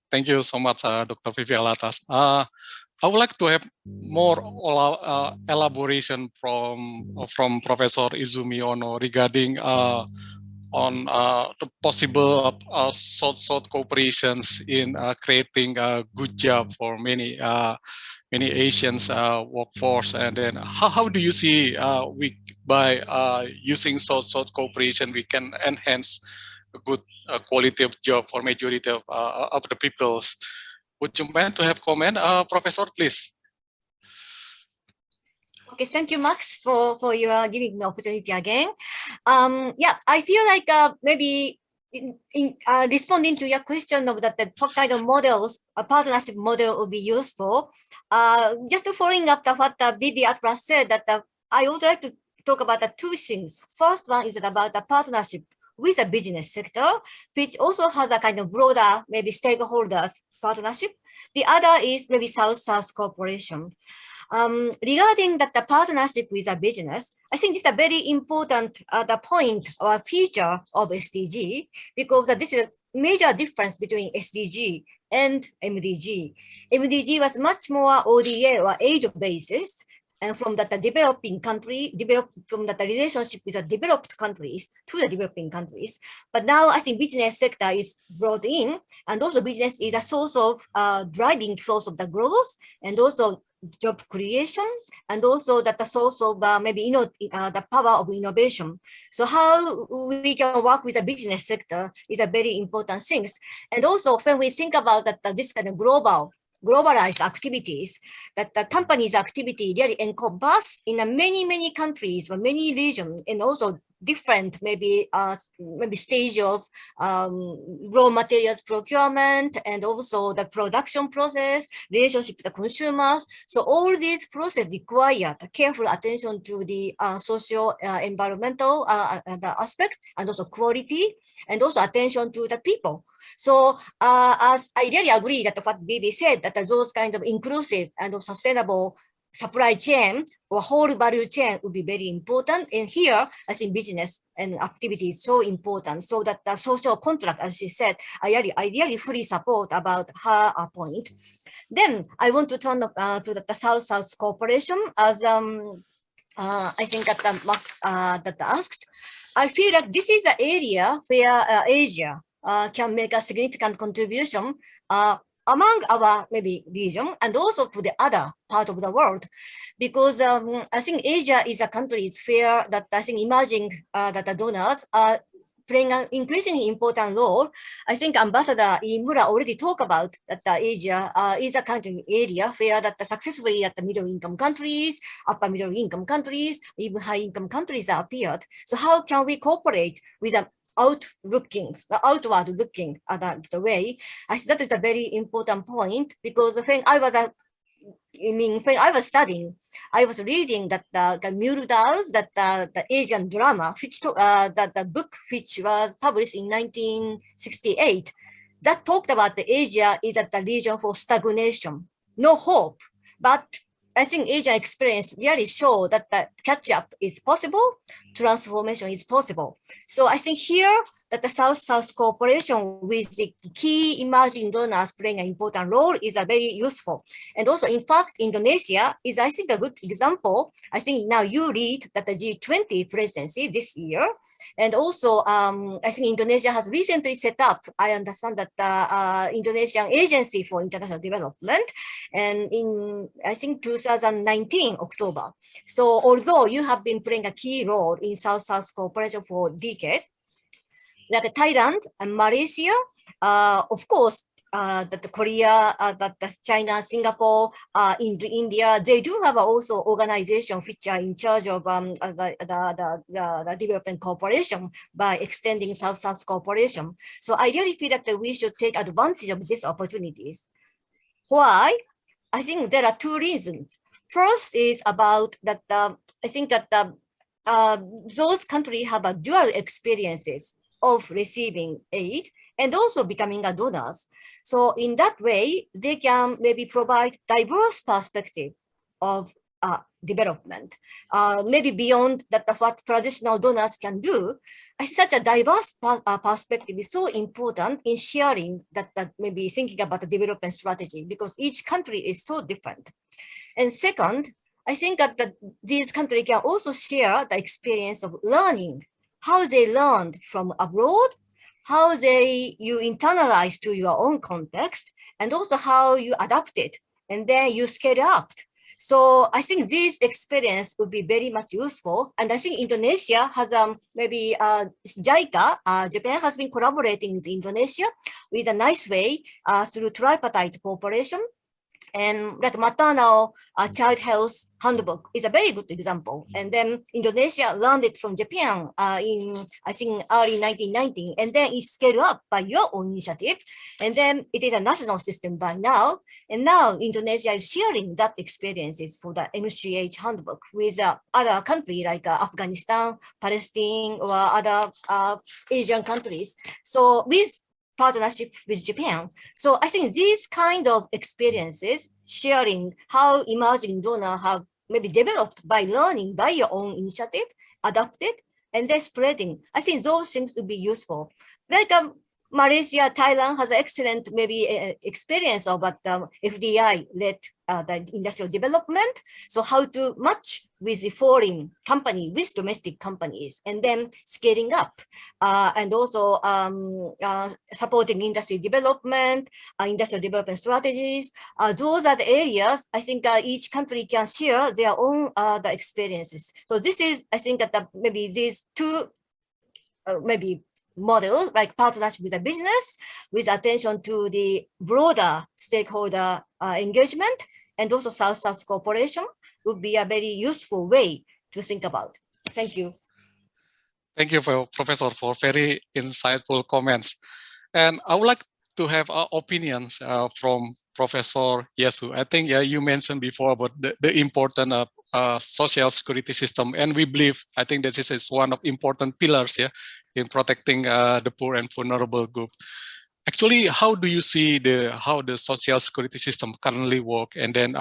thank you so much, Dr. Vivi Alatas. I would like to have more elaboration from Professor Izumi Ono regarding on the possible South-South cooperations in creating a good job for many Asians workforce, and then how do you see by using South-South cooperation we can enhance a good quality of job for majority of the peoples? Would you mind to have comment, Professor, please? Okay, thank you, Max, for your giving me opportunity again. Yeah, I feel like maybe in responding to your question of that, what kind of models, a partnership model would be useful. Just following up what Vivi Atlas said, that I would like to talk about the two things. First one is about the partnership with the business sector, which also has a kind of broader, maybe stakeholders partnership. The other is maybe South-South cooperation. Regarding that the partnership with a business, I think this is a very important the point or feature of SDG, because this is a major difference between SDG and MDG. MDG was much more ODA or aid basis, and from that the developing country, from that the relationship with the developed countries to the developing countries. But now I think business sector is brought in, and also business is a source of driving source of the growth, and also job creation, and also that the source of maybe the power of innovation. So how we can work with the business sector is a very important thing. And also when we think about that this kind of globalized activities, that the company's activity really encompass in many countries or many regions, and also different maybe stage of raw materials procurement, and also the production process, relationship with the consumers. So all these processes require careful attention to the social environmental the aspects, and also quality, and also attention to the people. So as I really agree that what Vivi said, that those kind of inclusive and sustainable supply chain or whole value chain would be very important. And here, I think business and activity is so important. So that the social contract, as she said, I really fully support about her point. Then I want to turn to the South-South cooperation, as I think that Max that asked. I feel like this is the area where Asia can make a significant contribution among our maybe region, and also to the other part of the world, because I think Asia is a country where that I think emerging that the donors are playing an increasingly important role. I think Ambassador Imura already talked about that Asia is a country area where that successfully at the middle income countries, upper middle income countries, even high income countries are appeared. So how can we cooperate with the outward looking the way? I think that is a very important point, because when I was studying, I was reading that the Muradals, that the Asian drama, which that the book which was published in 1968, that talked about the Asia is at the region for stagnation, no hope. But I think Asian experience really show that the catch-up is possible, transformation is possible. So I think here that the South-South cooperation with the key emerging donors playing an important role is very useful. And also, in fact, Indonesia is, I think, a good example. I think now you lead that the G20 presidency this year. And also, I think Indonesia has recently set up, I understand that the Indonesian Agency for International Development, and in, I think, 2019, October. So although you have been playing a key role in South-South cooperation for decades, like Thailand and Malaysia, of course, that Korea, that China, Singapore, India, they do have also organizations which are in charge of the development cooperation by extending South-South cooperation. So I really feel that we should take advantage of these opportunities. Why? I think there are two reasons. First is about that I think that those countries have a dual experiences of receiving aid and also becoming a donors. So in that way, they can maybe provide diverse perspective of development, maybe beyond that what traditional donors can do. Such a diverse perspective is so important in sharing that maybe thinking about the development strategy, because each country is so different. And second, I think that these countries can also share the experience of learning, how they learned from abroad, how you internalize to your own context, and also how you adapt it, and then you scale up. So I think this experience would be very much useful. And I think Indonesia has maybe JICA, Japan has been collaborating with Indonesia with a nice way through tripartite cooperation. And like maternal child health handbook is a very good example. And then Indonesia learned it from Japan in, I think, early 1990, and then it scaled up by your own initiative. And then it is a national system by now. And now Indonesia is sharing that experiences for the MCH handbook with other countries like Afghanistan, Palestine, or other Asian countries. So with partnership with Japan. So I think these kind of experiences, sharing how emerging donors have maybe developed by learning by your own initiative, adapted, and then spreading, I think those things would be useful. Like Malaysia, Thailand has excellent maybe experience of FDI-led the industrial development. So how to match with the foreign company, with domestic companies, and then scaling up, and also supporting industry development, industrial development strategies. Those are the areas I think each country can share their own the experiences. So this is, I think that maybe these two maybe model, like partnership with a business, with attention to the broader stakeholder engagement, and also South-South cooperation would be a very useful way to think about. Thank you. Thank you, Professor, for very insightful comments. And I would like to have opinions from Professor Yesu. I think you mentioned before about the importance of social security system, and we believe, I think this is one of important pillars in protecting the poor and vulnerable group. Actually, how do you see how the social security system currently work, and then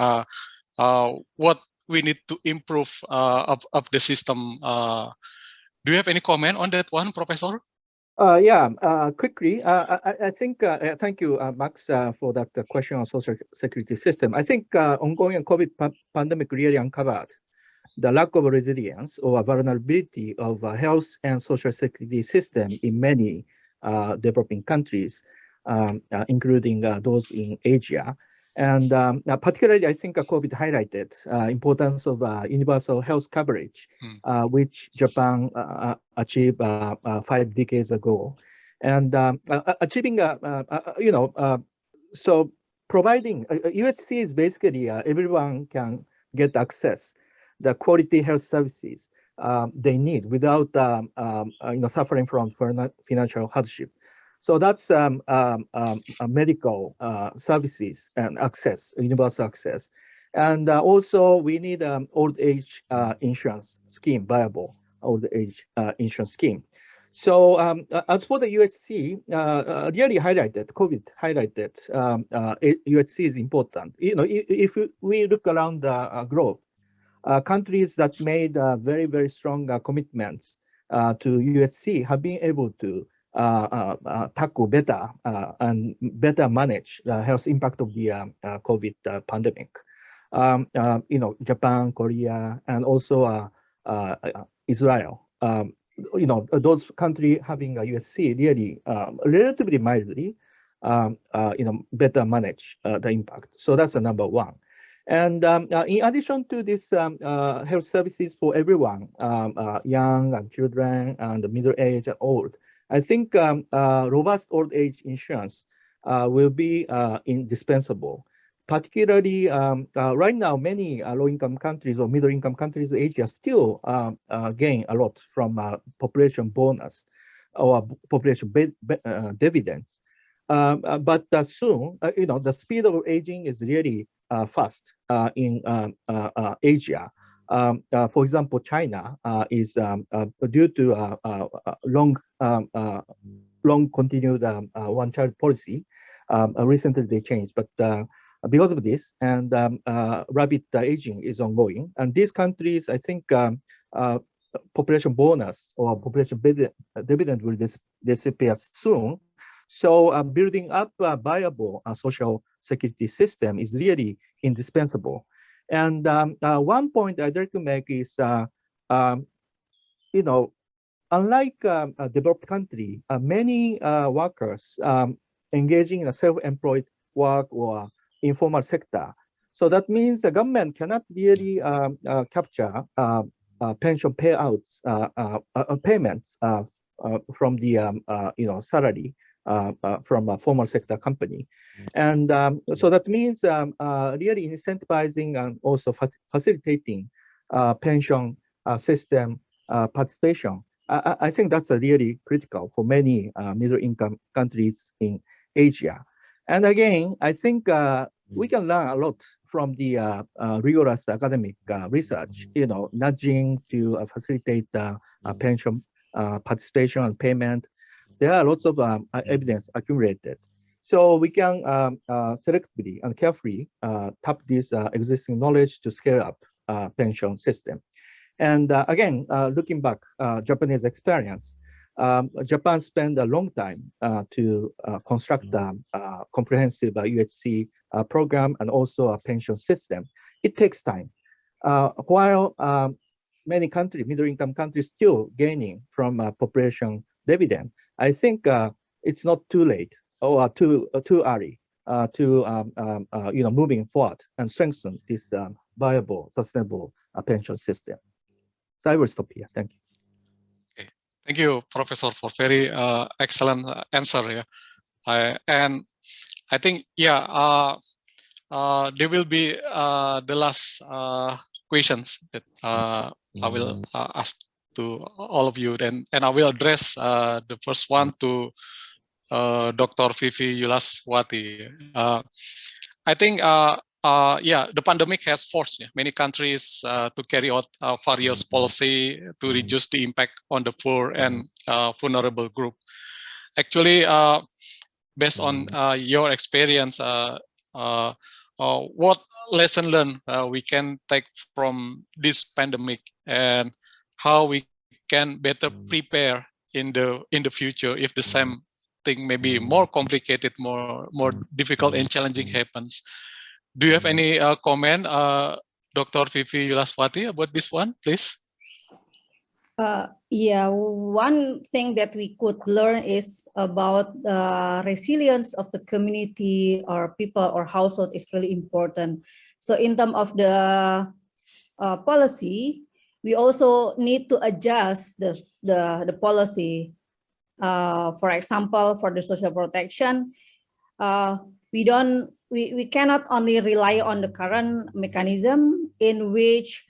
what we need to improve of the system? Do you have any comment on that one, Professor? Quickly, I think, thank you, Max, for that question on social security system. I think ongoing COVID pandemic really uncovered the lack of resilience or vulnerability of health and social security system in many developing countries, including those in Asia. And particularly, I think COVID highlighted importance of universal health coverage, which Japan achieved 5 decades ago. And achieving, so providing, UHC is basically everyone can get access the quality health services they need without suffering from financial hardship. So that's medical services and access, universal access. And also we need old age insurance scheme, viable old age insurance scheme. So as for the UHC, really highlighted, COVID highlighted UHC is important. If we look around the globe, countries that made very, very strong commitments to UHC have been able to tackle better and better manage the health impact of the COVID pandemic. Japan, Korea, and also Israel. Those countries having a USC really relatively mildly, better manage the impact. So that's the number one. And in addition to this health services for everyone, young and children and middle age and old, I think robust old age insurance will be indispensable. Particularly right now, many low-income countries or middle-income countries in Asia still gain a lot from population bonus or population dividends. But soon, the speed of aging is really fast in Asia. For example, China is due to long continued one-child policy. Recently they changed, but because of this and rapid aging is ongoing, and these countries, I think, population bonus or population dividend will disappear soon. So building up a viable social security system is really indispensable. And one point I'd like to make is, unlike a developed country, many workers engaging in a self-employed work or informal sector. So that means the government cannot really capture pension payouts, payments from the salary from a formal sector company. And so that means really incentivizing and also facilitating pension system participation. I think that's really critical for many middle-income countries in Asia. And again, I think we can learn a lot from the rigorous academic research, nudging to facilitate pension participation and payment. There are lots of evidence accumulated. So we can selectively and carefully tap this existing knowledge to scale up pension system. And again, looking back, Japanese experience, Japan spent a long time to construct a comprehensive UHC program and also a pension system. It takes time. While many countries, middle-income countries, still gaining from population dividend, I think it's not too late or too early to moving forward and strengthen this viable, sustainable pension system. So I will stop here. Thank you. Okay. Thank you, Professor, for very excellent answer. And I think, there will be the last questions that I will ask to all of you, and I will address the first one to Dr. Vivi Yulaswati. I think, the pandemic has forced many countries to carry out various policy to reduce the impact on the poor and vulnerable group. Actually, based on your experience, what lesson learned we can take from this pandemic, and how we can better prepare in the future if the same thing may be more complicated, more difficult and challenging happens. Do you have any comment, Dr. Vivi Yulaswati, about this one, please? One thing that we could learn is about the resilience of the community or people or household is really important. So in terms of the policy, we also need to adjust the policy. For example, for the social protection, we cannot only rely on the current mechanism in which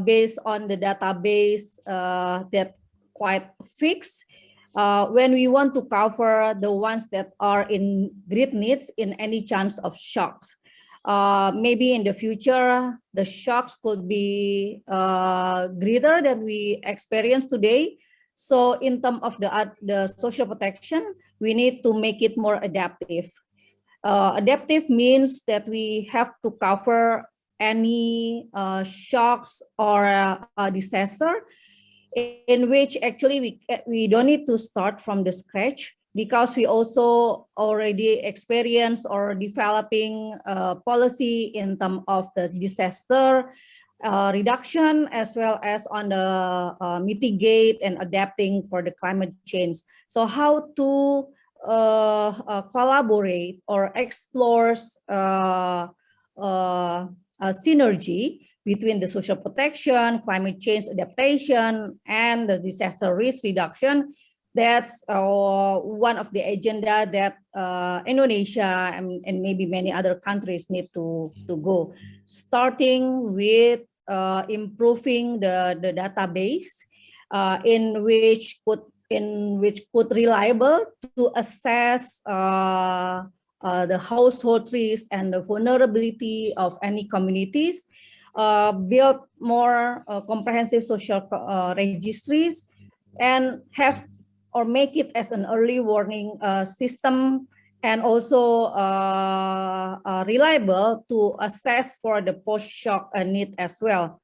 based on the database that quite fixed. When we want to cover the ones that are in great needs in any chance of shocks. Maybe in the future, the shocks could be greater than we experience today. So in terms of the social protection, we need to make it more adaptive. Adaptive means that we have to cover any shocks or disaster in which actually we don't need to start from the scratch, because we also already experience or developing policy in terms of the disaster reduction, as well as on the mitigate and adapting for the climate change. So how to collaborate or explores synergy between the social protection, climate change adaptation, and the disaster risk reduction. That's one of the agenda that Indonesia and maybe many other countries need to go, starting with improving the database in which could reliable to assess the household risk and the vulnerability of any communities, build more comprehensive social registries, and have or make it as an early warning system, and also reliable to assess for the post-shock need as well.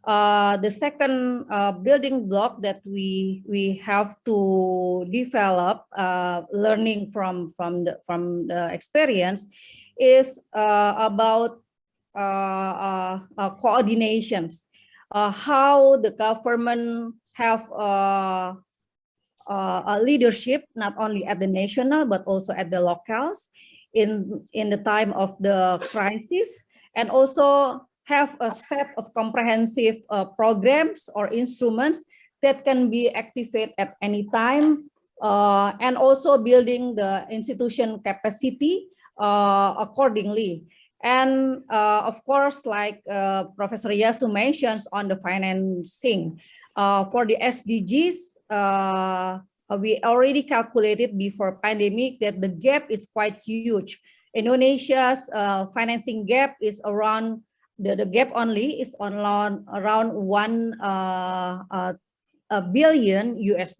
The second building block that we have to develop, learning from the experience, is about coordinations. How the government have a leadership not only at the national but also at the locals in the time of the crisis, and also have a set of comprehensive programs or instruments that can be activated at any time, and also building the institution capacity accordingly. And of course, like Professor Yasu mentions on the financing, for the SDGs, we already calculated before pandemic that the gap is quite huge. Indonesia's financing gap is around, the gap only is around $1 billion US.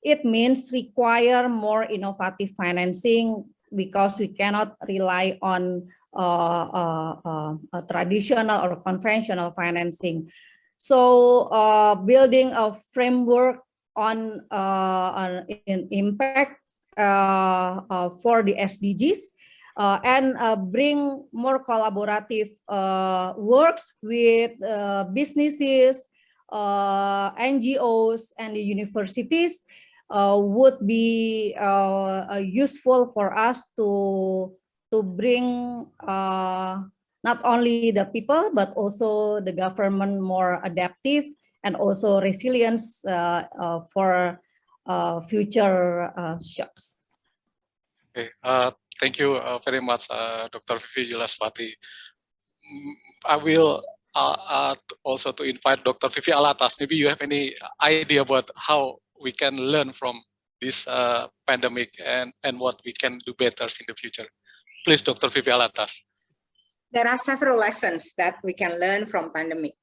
It means require more innovative financing, because we cannot rely on traditional or conventional financing. So building a framework on in impact for the SDGs, and bring more collaborative works with businesses, NGOs, and the universities would be useful for us to bring not only the people but also the government more adaptive and also resilience for future shocks. Okay, thank you very much, Dr. Vivi Julaspati. I will also to invite Dr. Vivi Alatas. Maybe you have any idea about how we can learn from this pandemic and what we can do better in the future. Please, Dr. Vivi Alatas. There are several lessons that we can learn from pandemic.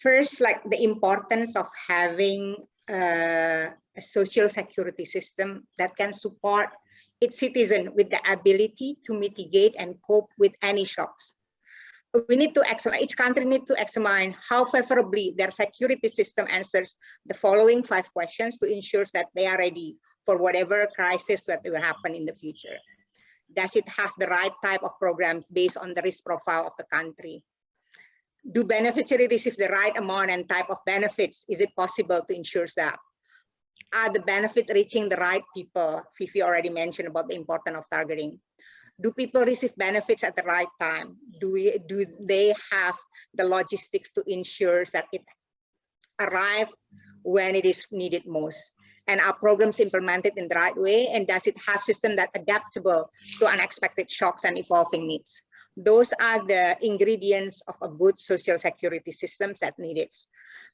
First, like the importance of having a social security system that can support its citizen with the ability to mitigate and cope with any shocks. We need to examine, each country needs to examine how favorably their security system answers the following 5 questions to ensure that they are ready for whatever crisis that will happen in the future. Does it have the right type of program based on the risk profile of the country? Do beneficiaries receive the right amount and type of benefits? Is it possible to ensure that? Are the benefits reaching the right people? Vivi already mentioned about the importance of targeting. Do people receive benefits at the right time? Do they have the logistics to ensure that it arrives when it is needed most? And are programs implemented in the right way? And does it have systems that are adaptable to unexpected shocks and evolving needs? Those are the ingredients of a good social security system that needed.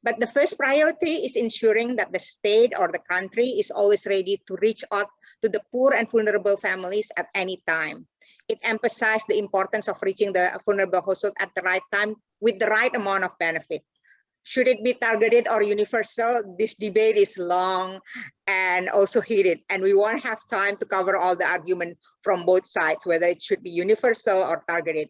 But the first priority is ensuring that the state or the country is always ready to reach out to the poor and vulnerable families at any time. It emphasized the importance of reaching the vulnerable household at the right time with the right amount of benefit. Should it be targeted or universal? This debate is long and also heated, and we won't have time to cover all the argument from both sides, whether it should be universal or targeted.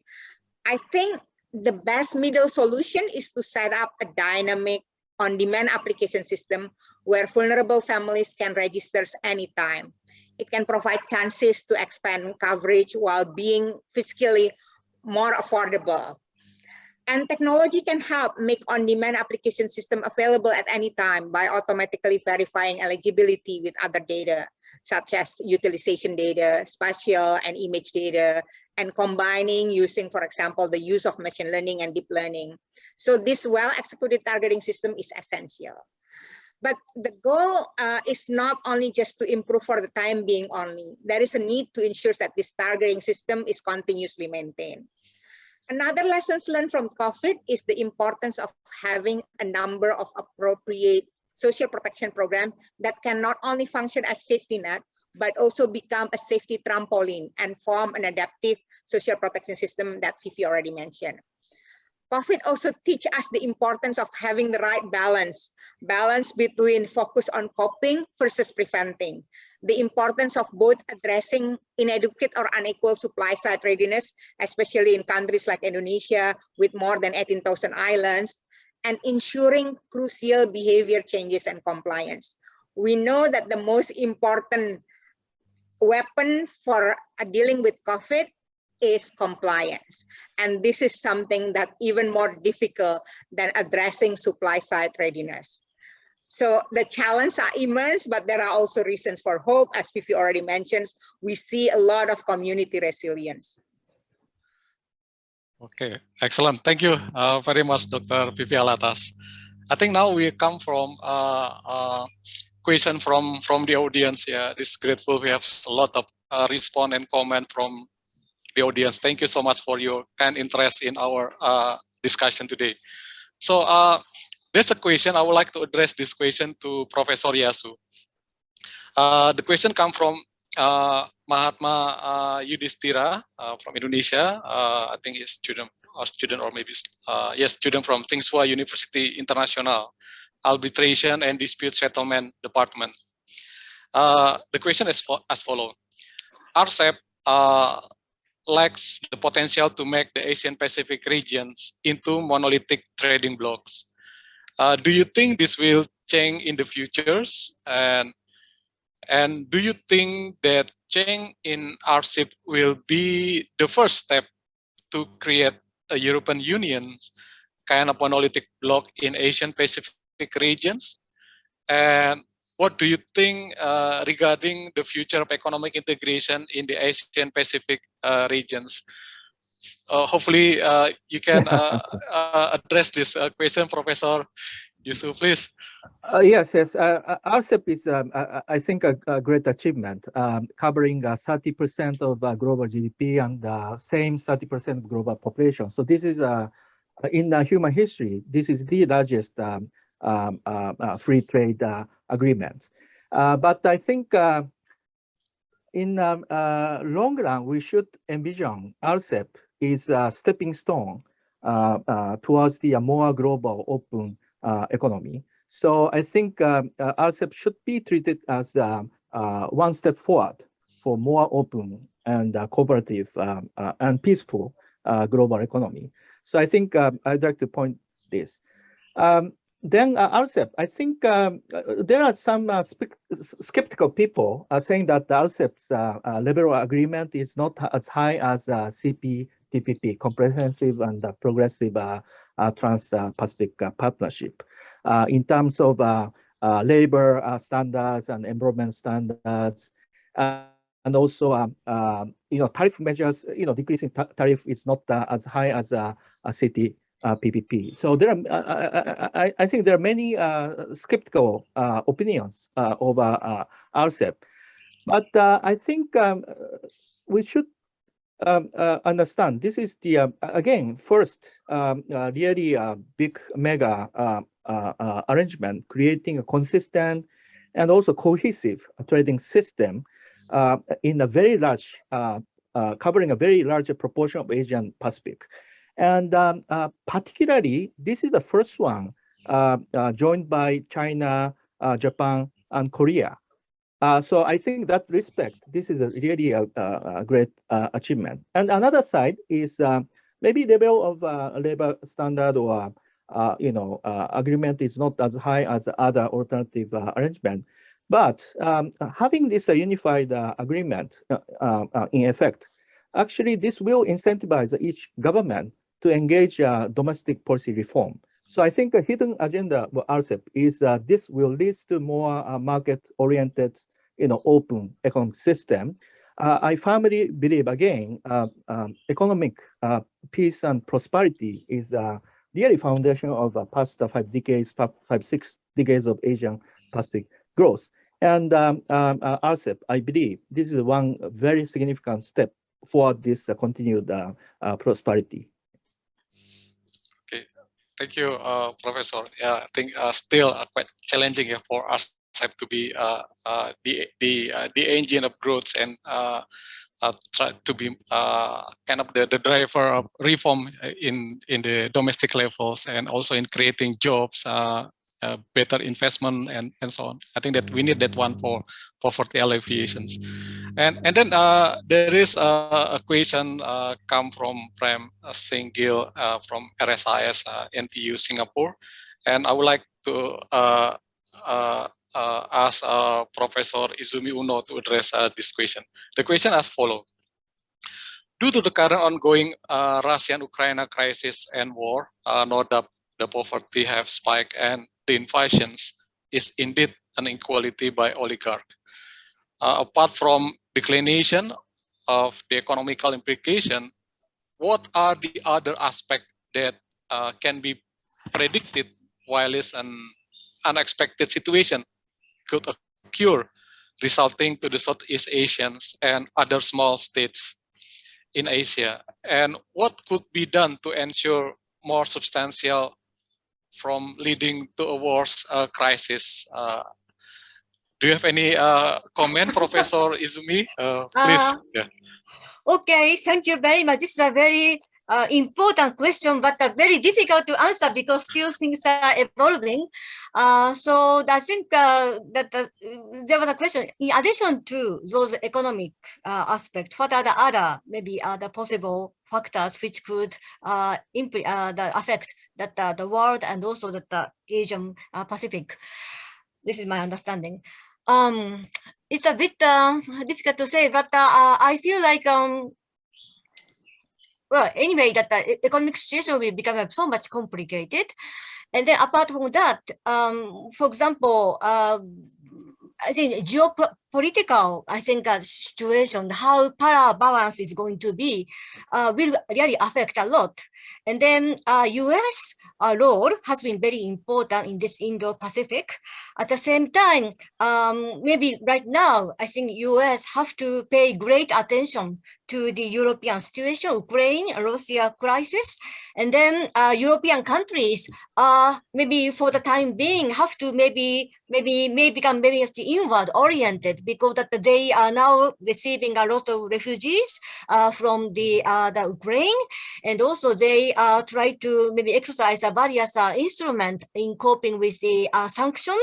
I think the best middle solution is to set up a dynamic on-demand application system where vulnerable families can register anytime. It can provide chances to expand coverage while being fiscally more affordable. And technology can help make on-demand application system available at any time by automatically verifying eligibility with other data, such as utilization data, spatial and image data, and combining using, for example, the use of machine learning and deep learning. So this well-executed targeting system is essential. But the goal is not only just to improve for the time being only. There is a need to ensure that this targeting system is continuously maintained. Another lessons learned from COVID is the importance of having a number of appropriate social protection programs that can not only function as safety net, but also become a safety trampoline and form an adaptive social protection system that Vivi already mentioned. COVID also teach us the importance of having the right balance between focus on coping versus preventing, the importance of both addressing inadequate or unequal supply side readiness, especially in countries like Indonesia with more than 18,000 islands, and ensuring crucial behavior changes and compliance. We know that the most important weapon for dealing with COVID is compliance. And this is something that even more difficult than addressing supply side readiness. So the challenges are immense, but there are also reasons for hope. As Vivi already mentioned, we see a lot of community resilience. Okay, excellent. Thank you very much, Dr. Vivi Alatas. I think now we come from question from the audience. Yeah, this is grateful. We have a lot of response and comment from the audience. Thank you so much for your kind interest in our discussion today. So there's a question. I would like to address this question to Professor Yasu. The question comes from Mahatma Yudhistira from Indonesia. I think he's student or maybe yes, student from Tsinghua University International Arbitration and Dispute Settlement Department. The question is as follows: RCEP lacks the potential to make the Asian Pacific regions into monolithic trading blocks. Do you think this will change in the futures? And do you think that change in RCEP will be the first step to create a European Union kind of monolithic bloc in Asian Pacific regions? And what do you think regarding the future of economic integration in the Asian Pacific regions? Hopefully you can address this question, Professor Yusuf, please. Yes. RCEP is, I think, a great achievement, covering 30% of global GDP and the same 30% of global population. So this is, in human history, this is the largest free trade agreement. But I think in long run, we should envision RCEP is a stepping stone towards the more global open economy. So I think RCEP should be treated as one step forward for more open and cooperative and peaceful global economy. So I think I'd like to point this. Then RCEP, I think there are some skeptical people saying that the RCEP's level of agreement is not as high as CPTPP, Comprehensive and Progressive Trans-Pacific Partnership, in terms of labor standards and environment standards, and also tariff measures. Decreasing tariff is not as high as CPTPP. So there are, I think there are many skeptical opinions over RCEP, but I think we should understand this is the again first really big mega arrangement, creating a consistent and also cohesive trading system in a very large, covering a very large proportion of Asian Pacific. And particularly, this is the first one joined by China, Japan, and Korea. So I think that respect, this is really a great achievement. And another side is maybe level of labor standard or agreement is not as high as other alternative arrangement. But having this unified agreement in effect, actually this will incentivize each government to engage domestic policy reform. So I think a hidden agenda for RCEP is this will lead to more market-oriented, open economic system. I firmly believe, again, economic peace and prosperity is really foundation of the past 6 decades of Asian Pacific growth. And RCEP, I believe, this is one very significant step for this continued prosperity. Okay, thank you, Professor. Yeah, I think still quite challenging for us to be the engine of growth and try to be kind of the driver of reform in the domestic levels and also in creating jobs, better investment and so on. I think that we need that one for poverty alleviations. And then there is a question come from Prem Singh Gill from RSIS NTU Singapore, and I would like to ask Professor Izumi Uno to address this question. The question as follows. Due to the current ongoing Russia-Ukraine crisis and war, no doubt the poverty have spiked and the invasions is indeed an inequality by oligarch. Apart from declination of the economical implication, what are the other aspects that can be predicted while is an unexpected situation could occur, resulting to the Southeast Asians and other small states in Asia? And what could be done to ensure more substantial from leading to a worse crisis? Do you have any comment, Professor Izumi? Please. Yeah. Okay, thank you very much. This is a very important question, but very difficult to answer because still things are evolving. So I think that there was a question, in addition to those economic aspects, what are the other, maybe the possible factors which could affect that the world and also the Asian Pacific? This is my understanding. It's a bit difficult to say, but I feel like well, anyway, that the economic situation will become so much complicated. And then apart from that, for example, I think geopolitical, situation, how power balance is going to be, will really affect a lot. And then US role has been very important in this Indo-Pacific. At the same time, maybe right now, I think US have to pay great attention to the European situation, Ukraine, Russia crisis. And then European countries maybe for the time being have to maybe become very much inward oriented because that they are now receiving a lot of refugees from the Ukraine, and also they try to maybe exercise various instruments in coping with the sanction.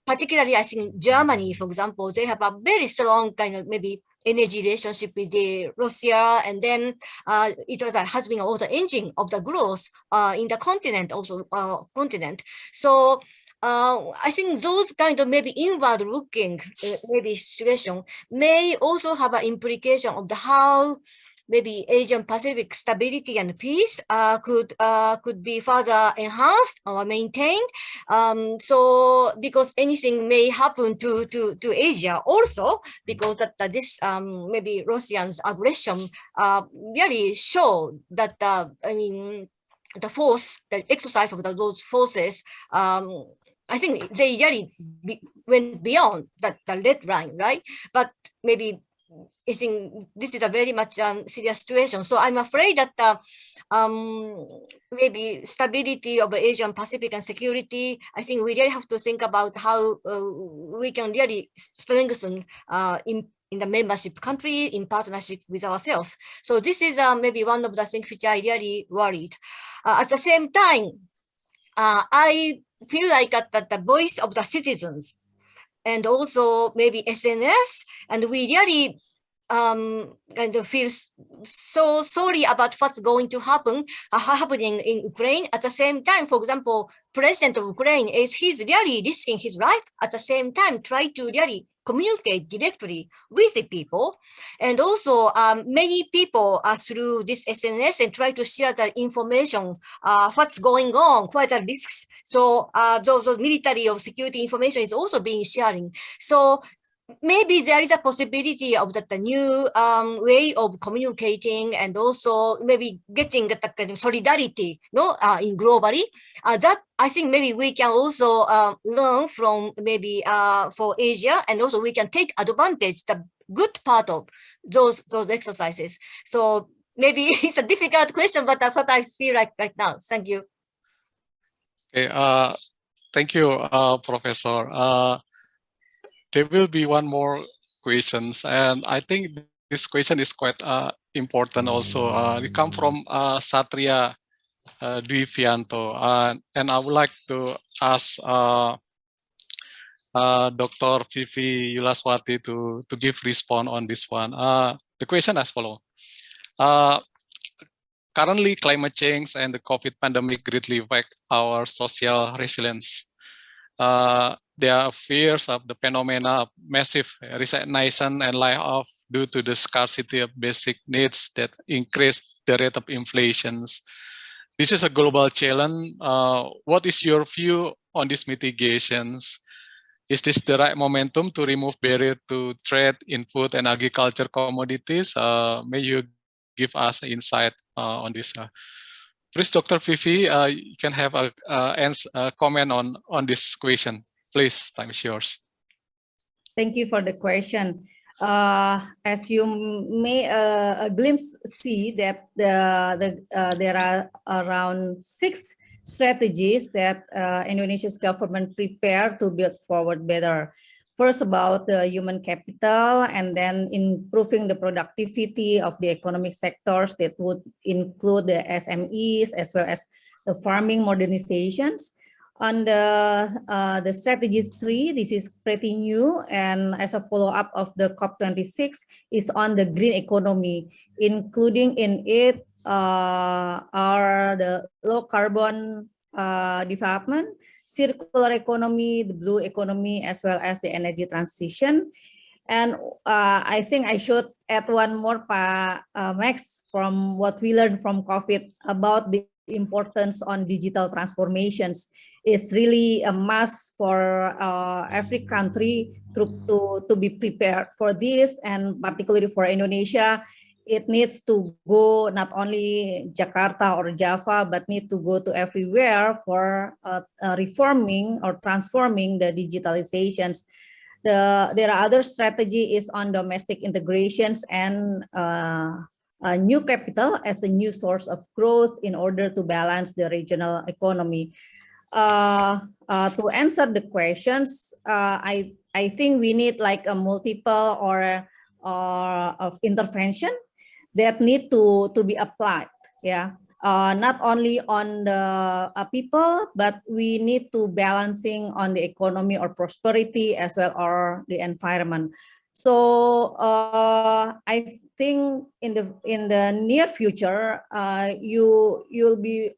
Particularly, I think Germany, for example, they have a very strong kind of maybe energy relationship with the Russia, and then it has been also the engine of the growth in the continent, also continent. So I think those kind of maybe inward looking maybe situation may also have an implication of the how maybe Asian Pacific stability and peace could be further enhanced or maintained. So because anything may happen to Asia also, because that this maybe Russians aggression really show that I mean the force, the exercise of those forces. I think they really went beyond the red line, right? But maybe I think this is a very much serious situation. So I'm afraid that maybe stability of Asian Pacific and security, I think we really have to think about how we can really strengthen in the membership country in partnership with ourselves. So this is maybe one of the things which I really worried. At the same time, I feel like that the voice of the citizens and also maybe SNS, and we really kind of feels so sorry about what's going to happen, happening in Ukraine. At the same time, for example, President of Ukraine he's really risking his life. At the same time, try to really communicate directly with the people. And also many people through this SNS and try to share the information, what's going on, what are risks. So those military or security information is also being sharing. So maybe there is a possibility of that the new way of communicating and also maybe getting the kind of solidarity, in globally. That I think maybe we can also learn from maybe for Asia, and also we can take advantage the good part of those exercises. So maybe it's a difficult question, but that's what I feel like right now. Thank you. Okay, thank you, Professor. There will be one more questions, and I think this question is quite important also. It comes from Satria Dwivianto, and I would like to ask Dr. Vivi Yulaswati to give response on this one. The question as follows. Currently, climate change and the COVID pandemic greatly affect our social resilience. There are fears of the phenomena of massive resignation and layoff due to the scarcity of basic needs that increase the rate of inflation. This is a global challenge. What is your view on these mitigations? Is this the right momentum to remove barrier to trade in food and agriculture commodities? May you give us insight on this? Please, Dr. Vivi, you can have a comment on this question. Please, time is yours. Thank you for the question. As you may a glimpse see that there are around 6 strategies that Indonesia's government prepared to build forward better. First, about the human capital, and then improving the productivity of the economic sectors that would include the SMEs as well as the farming modernizations. On the strategy 3, this is pretty new, and as a follow-up of the COP26, is on the green economy, including in it are the low carbon development, circular economy, the blue economy, as well as the energy transition. And I think I should add one more, Max, from what we learned from COVID about the importance on digital transformations. Is really a must for every country to be prepared for this, and particularly for Indonesia. It needs to go not only Jakarta or Java, but need to go to everywhere for reforming or transforming the digitalizations. There are other strategy is on domestic integrations and a new capital as a new source of growth in order to balance the regional economy. To answer the questions, I think we need like a multiple or of intervention that need to be applied. Yeah, not only on the people, but we need to balancing on the economy or prosperity as well or the environment. So I think in the near future, you'll be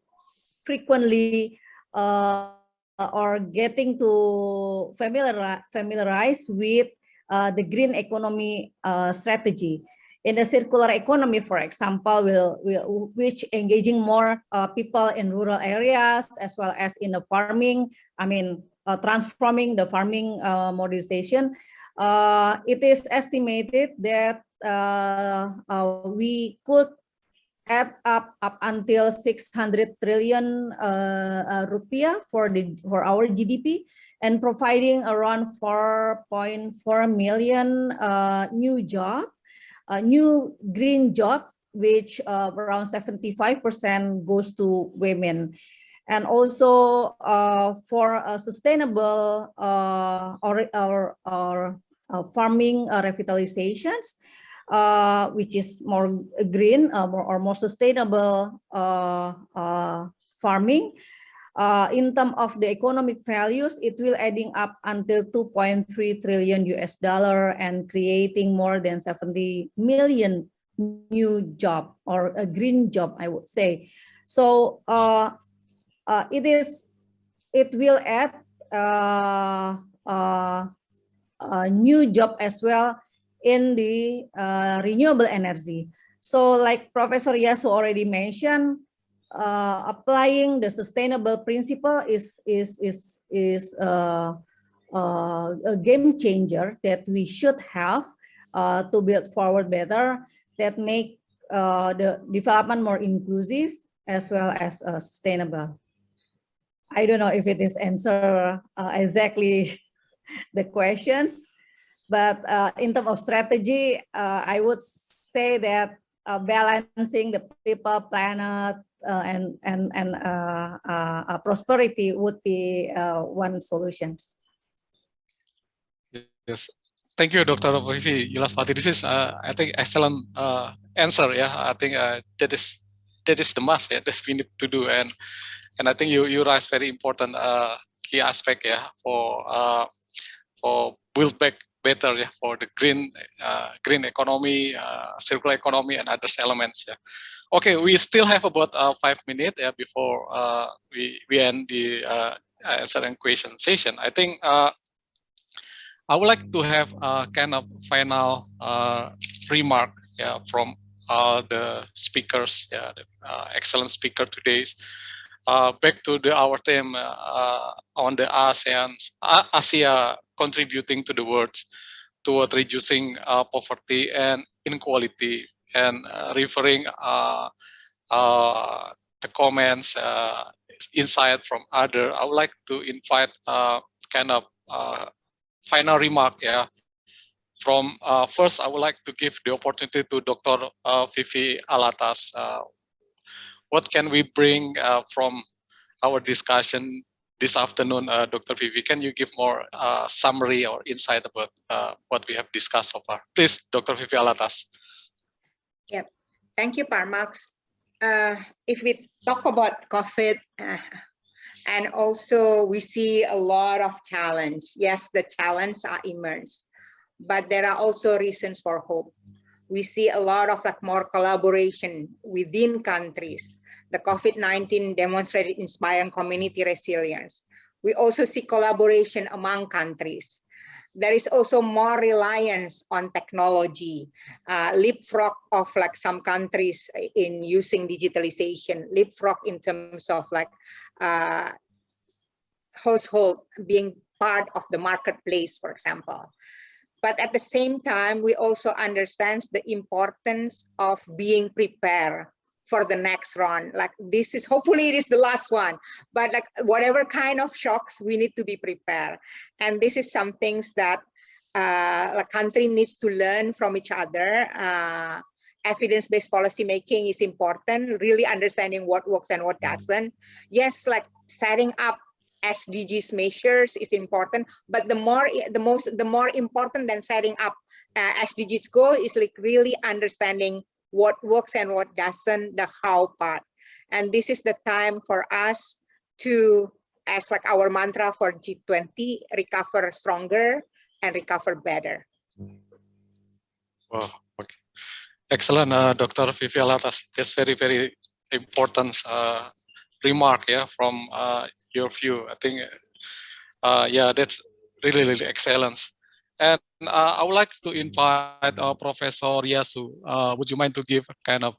frequently or getting to familiarize with the green economy strategy. In the circular economy, for example, which engaging more people in rural areas as well as in the farming. I mean, transforming the farming modernization. It is estimated that we could add up until 600 trillion rupiah for our GDP, and providing around 4.4 million new green job, which around 75% goes to women. And also for a sustainable farming revitalizations, which is more green or more sustainable farming. In terms of the economic values, it will adding up until $2.3 trillion and creating more than 70 million new job or a green job, I would say. So it will add new job as well in the renewable energy. So like Professor Yasu already mentioned, applying the sustainable principle is a game changer that we should have to build forward better, that make the development more inclusive as well as sustainable. I don't know if it is answer exactly the questions, but in terms of strategy, I would say that balancing the people, planet, and prosperity would be one solution. Yes, thank you, Dr. Vivi Yulaspati. This is, I think, excellent answer. Yeah, I think that is the must, yeah, that we need to do, and I think you raise very important key aspect, yeah, for build back better, yeah, for the green economy, circular economy, and other elements. Yeah. Okay, we still have about 5 minutes, yeah, before we end the answer and question session. I think I would like to have a kind of final remark, yeah, from all the speakers, yeah, the excellent speaker today. Back to our theme on the Asia contributing to the world toward reducing poverty and inequality, and referring the comments, insight from other. I would like to invite kind of final remark, yeah. From first, I would like to give the opportunity to Dr. Vivi Alatas. What can we bring from our discussion this afternoon, Dr. Vivi? Can you give more summary or insight about what we have discussed so far? Please, Dr. Vivi Alatas. Yep. Thank you, Parmax. If we talk about COVID, and also we see a lot of challenge. Yes, the challenge are immense, but there are also reasons for hope. We see a lot of more collaboration within countries. The COVID-19 demonstrated inspiring community resilience. We also see collaboration among countries. There is also more reliance on technology, leapfrog of like some countries in using digitalization, leapfrog in terms of like household being part of the marketplace, for example. But at the same time, we also understand the importance of being prepared for the next round. Like this is, hopefully it is the last one, but like whatever kind of shocks, we need to be prepared. And this is some things that a country needs to learn from each other. Evidence-based policy making is important, really understanding what works and what doesn't. Yes, like setting up SDGs measures is important, but the more important than setting up SDGs goal is like really understanding what works and what doesn't, the how part. And this is the time for us to, as like our mantra for G20, recover stronger and recover better. Wow, okay. Excellent, Dr. Vivi Alatas. That's very, very important remark, yeah, from your view. I think, yeah, that's really, really excellent. And I would like to invite Professor Yasu. Would you mind to give a kind of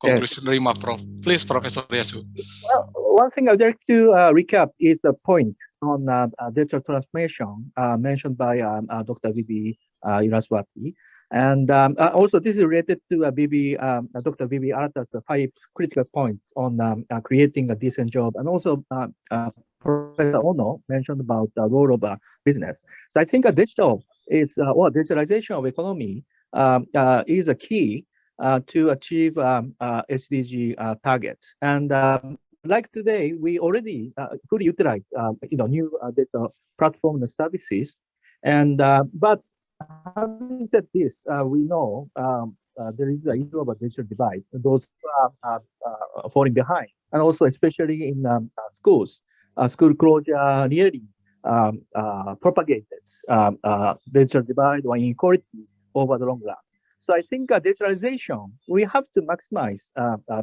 conclusion remark, Prof? Please, Professor Yasu. Well, one thing I'd like to recap is a point on digital transformation mentioned by Dr. Vivi Yulaswati. And also this is related to Dr. Vivi Alatas' 5 critical points on creating a decent job, and also Professor Ono mentioned about the role of business. So I think a digital is, digitalization of economy is a key to achieve SDG targets. And like today, we already fully utilize new data platform and services. And but having said this, we know there is an issue about digital divide. Those are falling behind, and also especially in schools, school closure really propagated digital divide or inequality over the long run. So I think digitalization, we have to maximize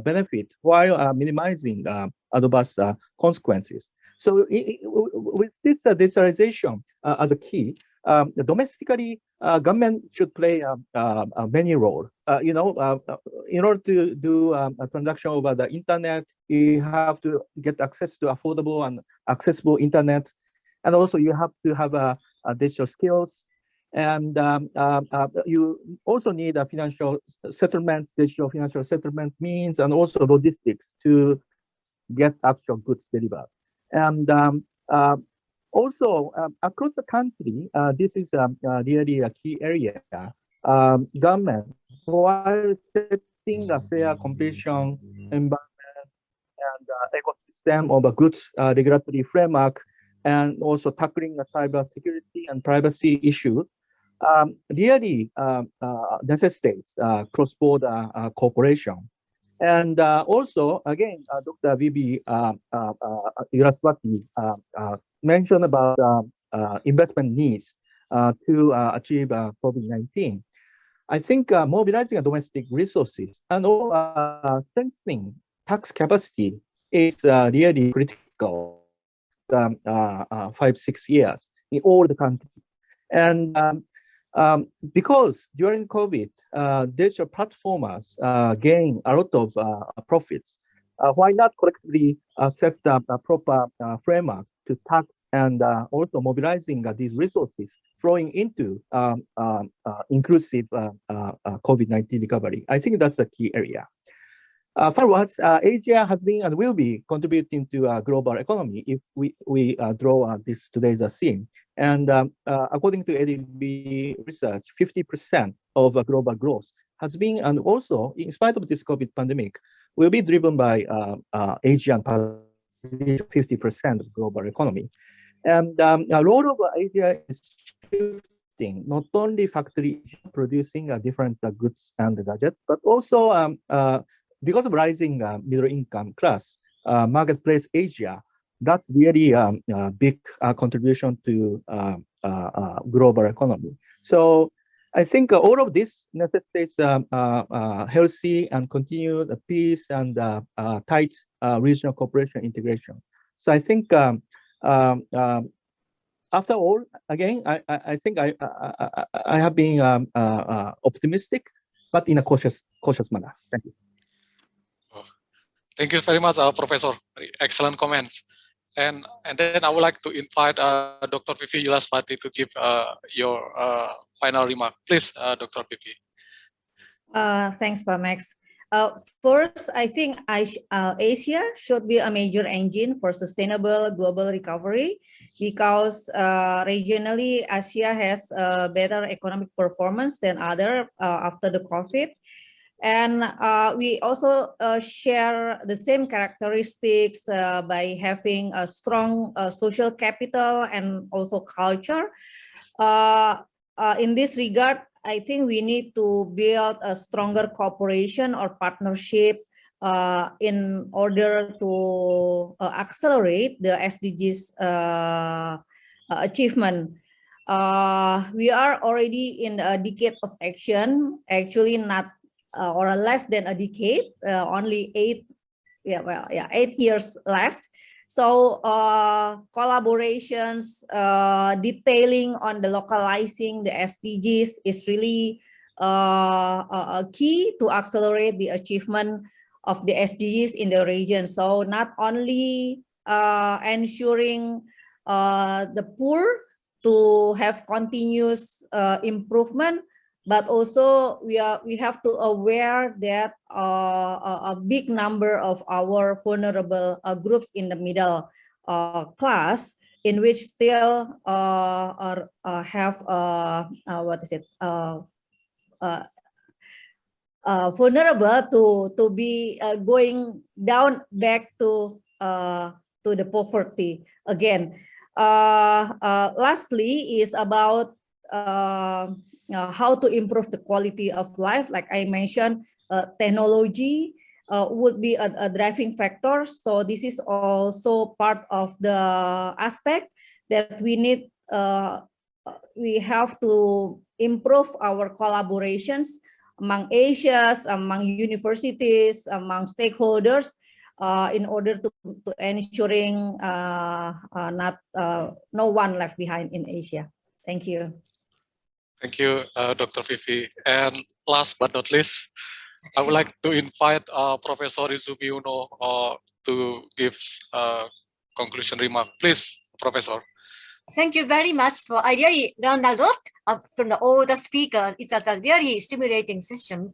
benefit while minimizing adverse consequences. So with this digitalization as a key, domestically, government should play many role. In order to do a transaction over the internet, you have to get access to affordable and accessible internet, and also you have to have digital skills, and you also need a financial settlements, digital financial settlement means, and also logistics to get actual goods delivered. And also, across the country, this is really a key area. Government, while setting a fair competition environment and ecosystem of a good regulatory framework, and also tackling the cyber security and privacy issue, really necessitates cross-border cooperation. And also, again, Dr. Vivi Iraswati mentioned about investment needs to achieve COVID-19. I think mobilizing domestic resources and strengthening tax capacity is really critical 5-6 years in all the country. And because during COVID, digital platformers gain a lot of profits. Why not collectively set up a proper framework to tax and also mobilizing these resources flowing into inclusive COVID-19 recovery? I think that's the key area. Forwards, Asia has been and will be contributing to a global economy if we draw this today's theme. And according to ADB research, 50% of global growth has been, and also in spite of this COVID pandemic, will be driven by Asian 50% of global economy. And a lot of Asia is shifting, not only factory producing different goods and gadgets, but also because of rising middle income class, marketplace Asia, that's really a big contribution to global economy. So I think all of this necessitates healthy and continued peace and tight regional cooperation integration. So I think after all, again, I think I have been optimistic, but in a cautious manner. Thank you. Thank you very much, Professor. Very excellent comments. And then I would like to invite Dr. Vivi Iraswati to give your final remark. Please, Dr. Vivi. Thanks, Pak Max. First, I think Asia should be a major engine for sustainable global recovery because regionally, Asia has better economic performance than other after the COVID. And we also share the same characteristics by having a strong social capital and also culture. In this regard, I think we need to build a stronger cooperation or partnership in order to accelerate the SDGs achievement. We are already in a decade of action, actually not or less than a decade, only 8 years left. So collaborations, detailing on the localizing the SDGs is really a key to accelerate the achievement of the SDGs in the region. So not only ensuring the poor to have continuous improvement, but also we have to aware that a big number of our vulnerable groups in the middle class, in which still have vulnerable to be going down back to the poverty again. Lastly is about how to improve the quality of life. Like I mentioned, technology would be a driving factor. So this is also part of the aspect that we need. We have to improve our collaborations among Asians, among universities, among stakeholders, in order to ensuring no one left behind in Asia. Thank you. Thank you, Dr. Vivi. And last but not least, I would like to invite Professor Izumi Uno to give conclusion remark. Please, Professor. Thank you very much. I really learned a lot from all the speakers. It's a very stimulating session.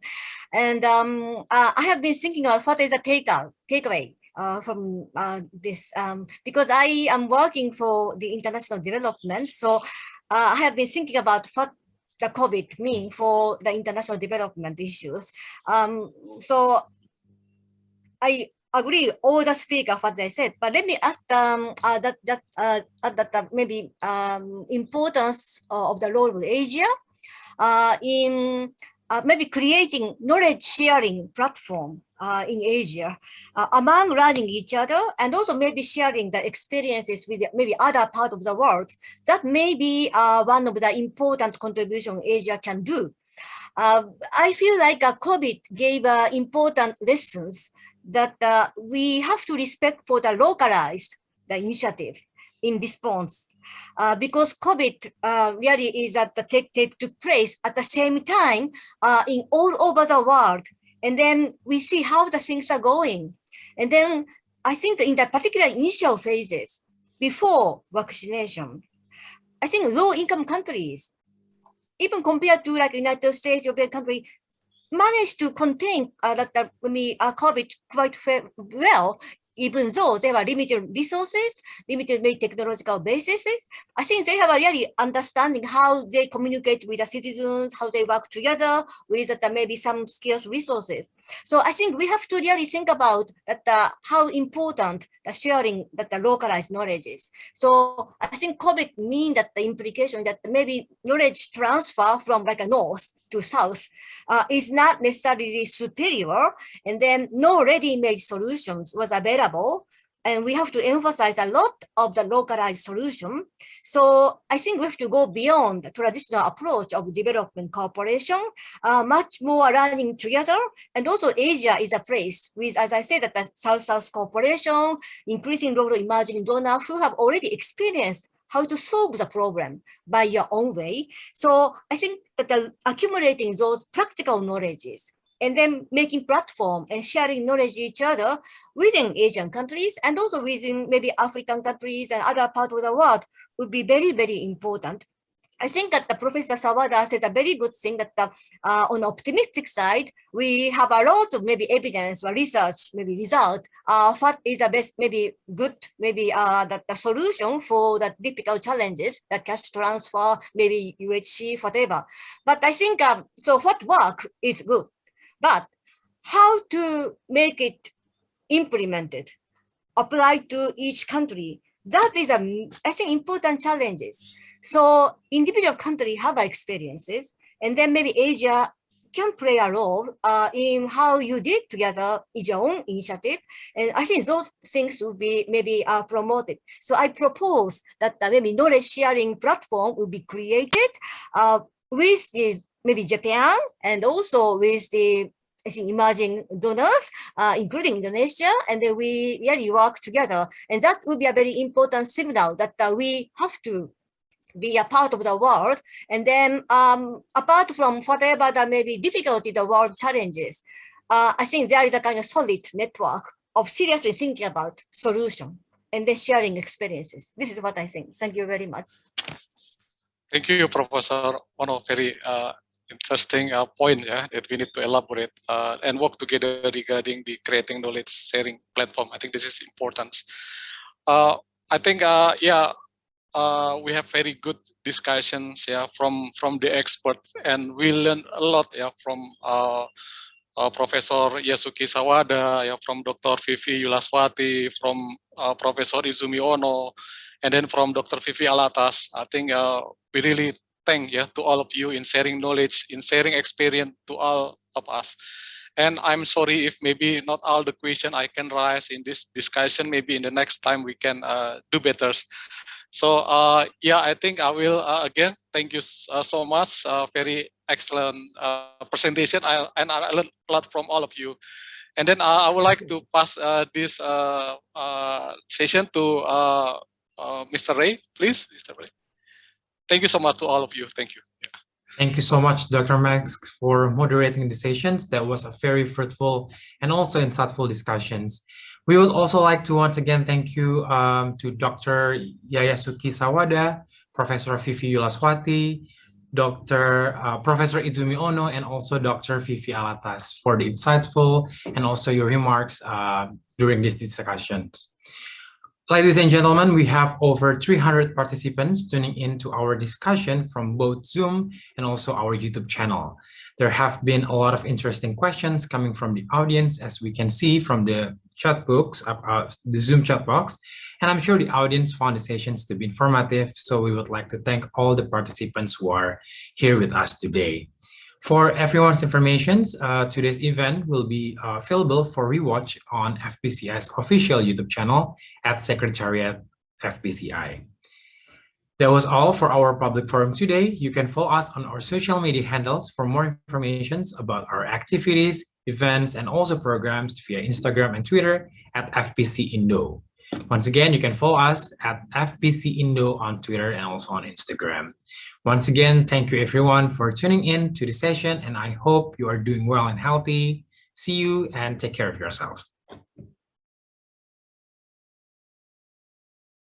And I have been thinking of what is the takeaway from this, because I am working for the international development. So I have been thinking about what the COVID mean for the international development issues. So I agree all the speakers what they said, but let me ask maybe importance of the role of Asia in maybe creating knowledge sharing platform in Asia among learning each other, and also maybe sharing the experiences with maybe other part of the world. That may be one of the important contribution Asia can do. I feel like COVID gave important lessons that we have to respect for the localized initiative in response, because COVID really is that took place at the same time in all over the world, and then we see how the things are going, and then I think in the particular initial phases before vaccination, I think low-income countries, even compared to like United States, European country, managed to contain COVID quite well, even though they were limited resources, limited technological bases. I think they have a really understanding how they communicate with the citizens, how they work together with maybe some scarce resources. So I think we have to really think about that how important the sharing that the localized knowledge is. So I think COVID means that the implication that maybe knowledge transfer from like a north to south is not necessarily superior, and then no ready-made solutions was available, and we have to emphasize a lot of the localized solution. So I think we have to go beyond the traditional approach of development cooperation, much more learning together. And also Asia is a place with, as I said, that the South-South cooperation, increasing role of emerging donors who have already experienced how to solve the problem by your own way. So I think that accumulating those practical knowledges and then making platform and sharing knowledge each other within Asian countries and also within maybe African countries and other parts of the world would be very, very important. I think that the Professor Sawada said a very good thing that on the optimistic side, we have a lot of maybe evidence or research, maybe result, what is the best, maybe good, maybe the solution for the difficult challenges, the cash transfer, maybe UHC, whatever. But I think, so what work is good, but how to make it implemented, applied to each country, that is, I think, important challenges. So individual countries have experiences, and then maybe Asia can play a role in how you did together is your own initiative. And I think those things will be maybe promoted. So I propose that maybe knowledge sharing platform will be created with the, maybe Japan and also with the emerging donors, including Indonesia, and then we really work together. And that would be a very important signal that we have to be a part of the world, and then apart from whatever the maybe difficulty the world challenges, I think there is a kind of solid network of seriously thinking about solution and then sharing experiences. This is what I think. Thank you very much. Thank you, Professor. One of very interesting point that we need to elaborate and work together regarding the creating knowledge sharing platform. I think this is important. I think we have very good discussions from the experts, and we learned a lot from Professor Yasuki Sawada, from Dr. Vivi Yulaswati, from Professor Izumi Ono, and then from Dr. Vivi Alatas. I think we really thank to all of you in sharing knowledge, in sharing experience to all of us. And I'm sorry if maybe not all the question I can raise in this discussion. Maybe in the next time we can do better. So yeah, I think I will again thank you so much. Very excellent presentation, and I learned a lot from all of you. And then I would like to pass this session to Mr. Ray, please, Mr. Ray. Thank you so much to all of you. Thank you. Yeah. Thank you so much, Dr. Max, for moderating the sessions. That was a very fruitful and also insightful discussions. We would also like to once again thank you to Dr. Yayasuki Sawada, Professor Fifi Yulaswati, Professor Izumi Ono, and also Dr. Fifi Alatas for the insightful and also your remarks during these discussions. Ladies and gentlemen, we have over 300 participants tuning into our discussion from both Zoom and also our YouTube channel. There have been a lot of interesting questions coming from the audience, as we can see from the chat box, the Zoom chat box, and I'm sure the audience found the sessions to be informative, so we would like to thank all the participants who are here with us today. For everyone's information, today's event will be available for rewatch on FPCI's official YouTube channel at Secretariat FPCI. That was all for our public forum today. You can follow us on our social media handles for more information about our activities, events, and also programs via Instagram and Twitter at FPC Indo. Once again, you can follow us at FPC Indo on Twitter and also on Instagram. Once again, thank you everyone for tuning in to the session, and I hope you are doing well and healthy. See you and take care of yourself.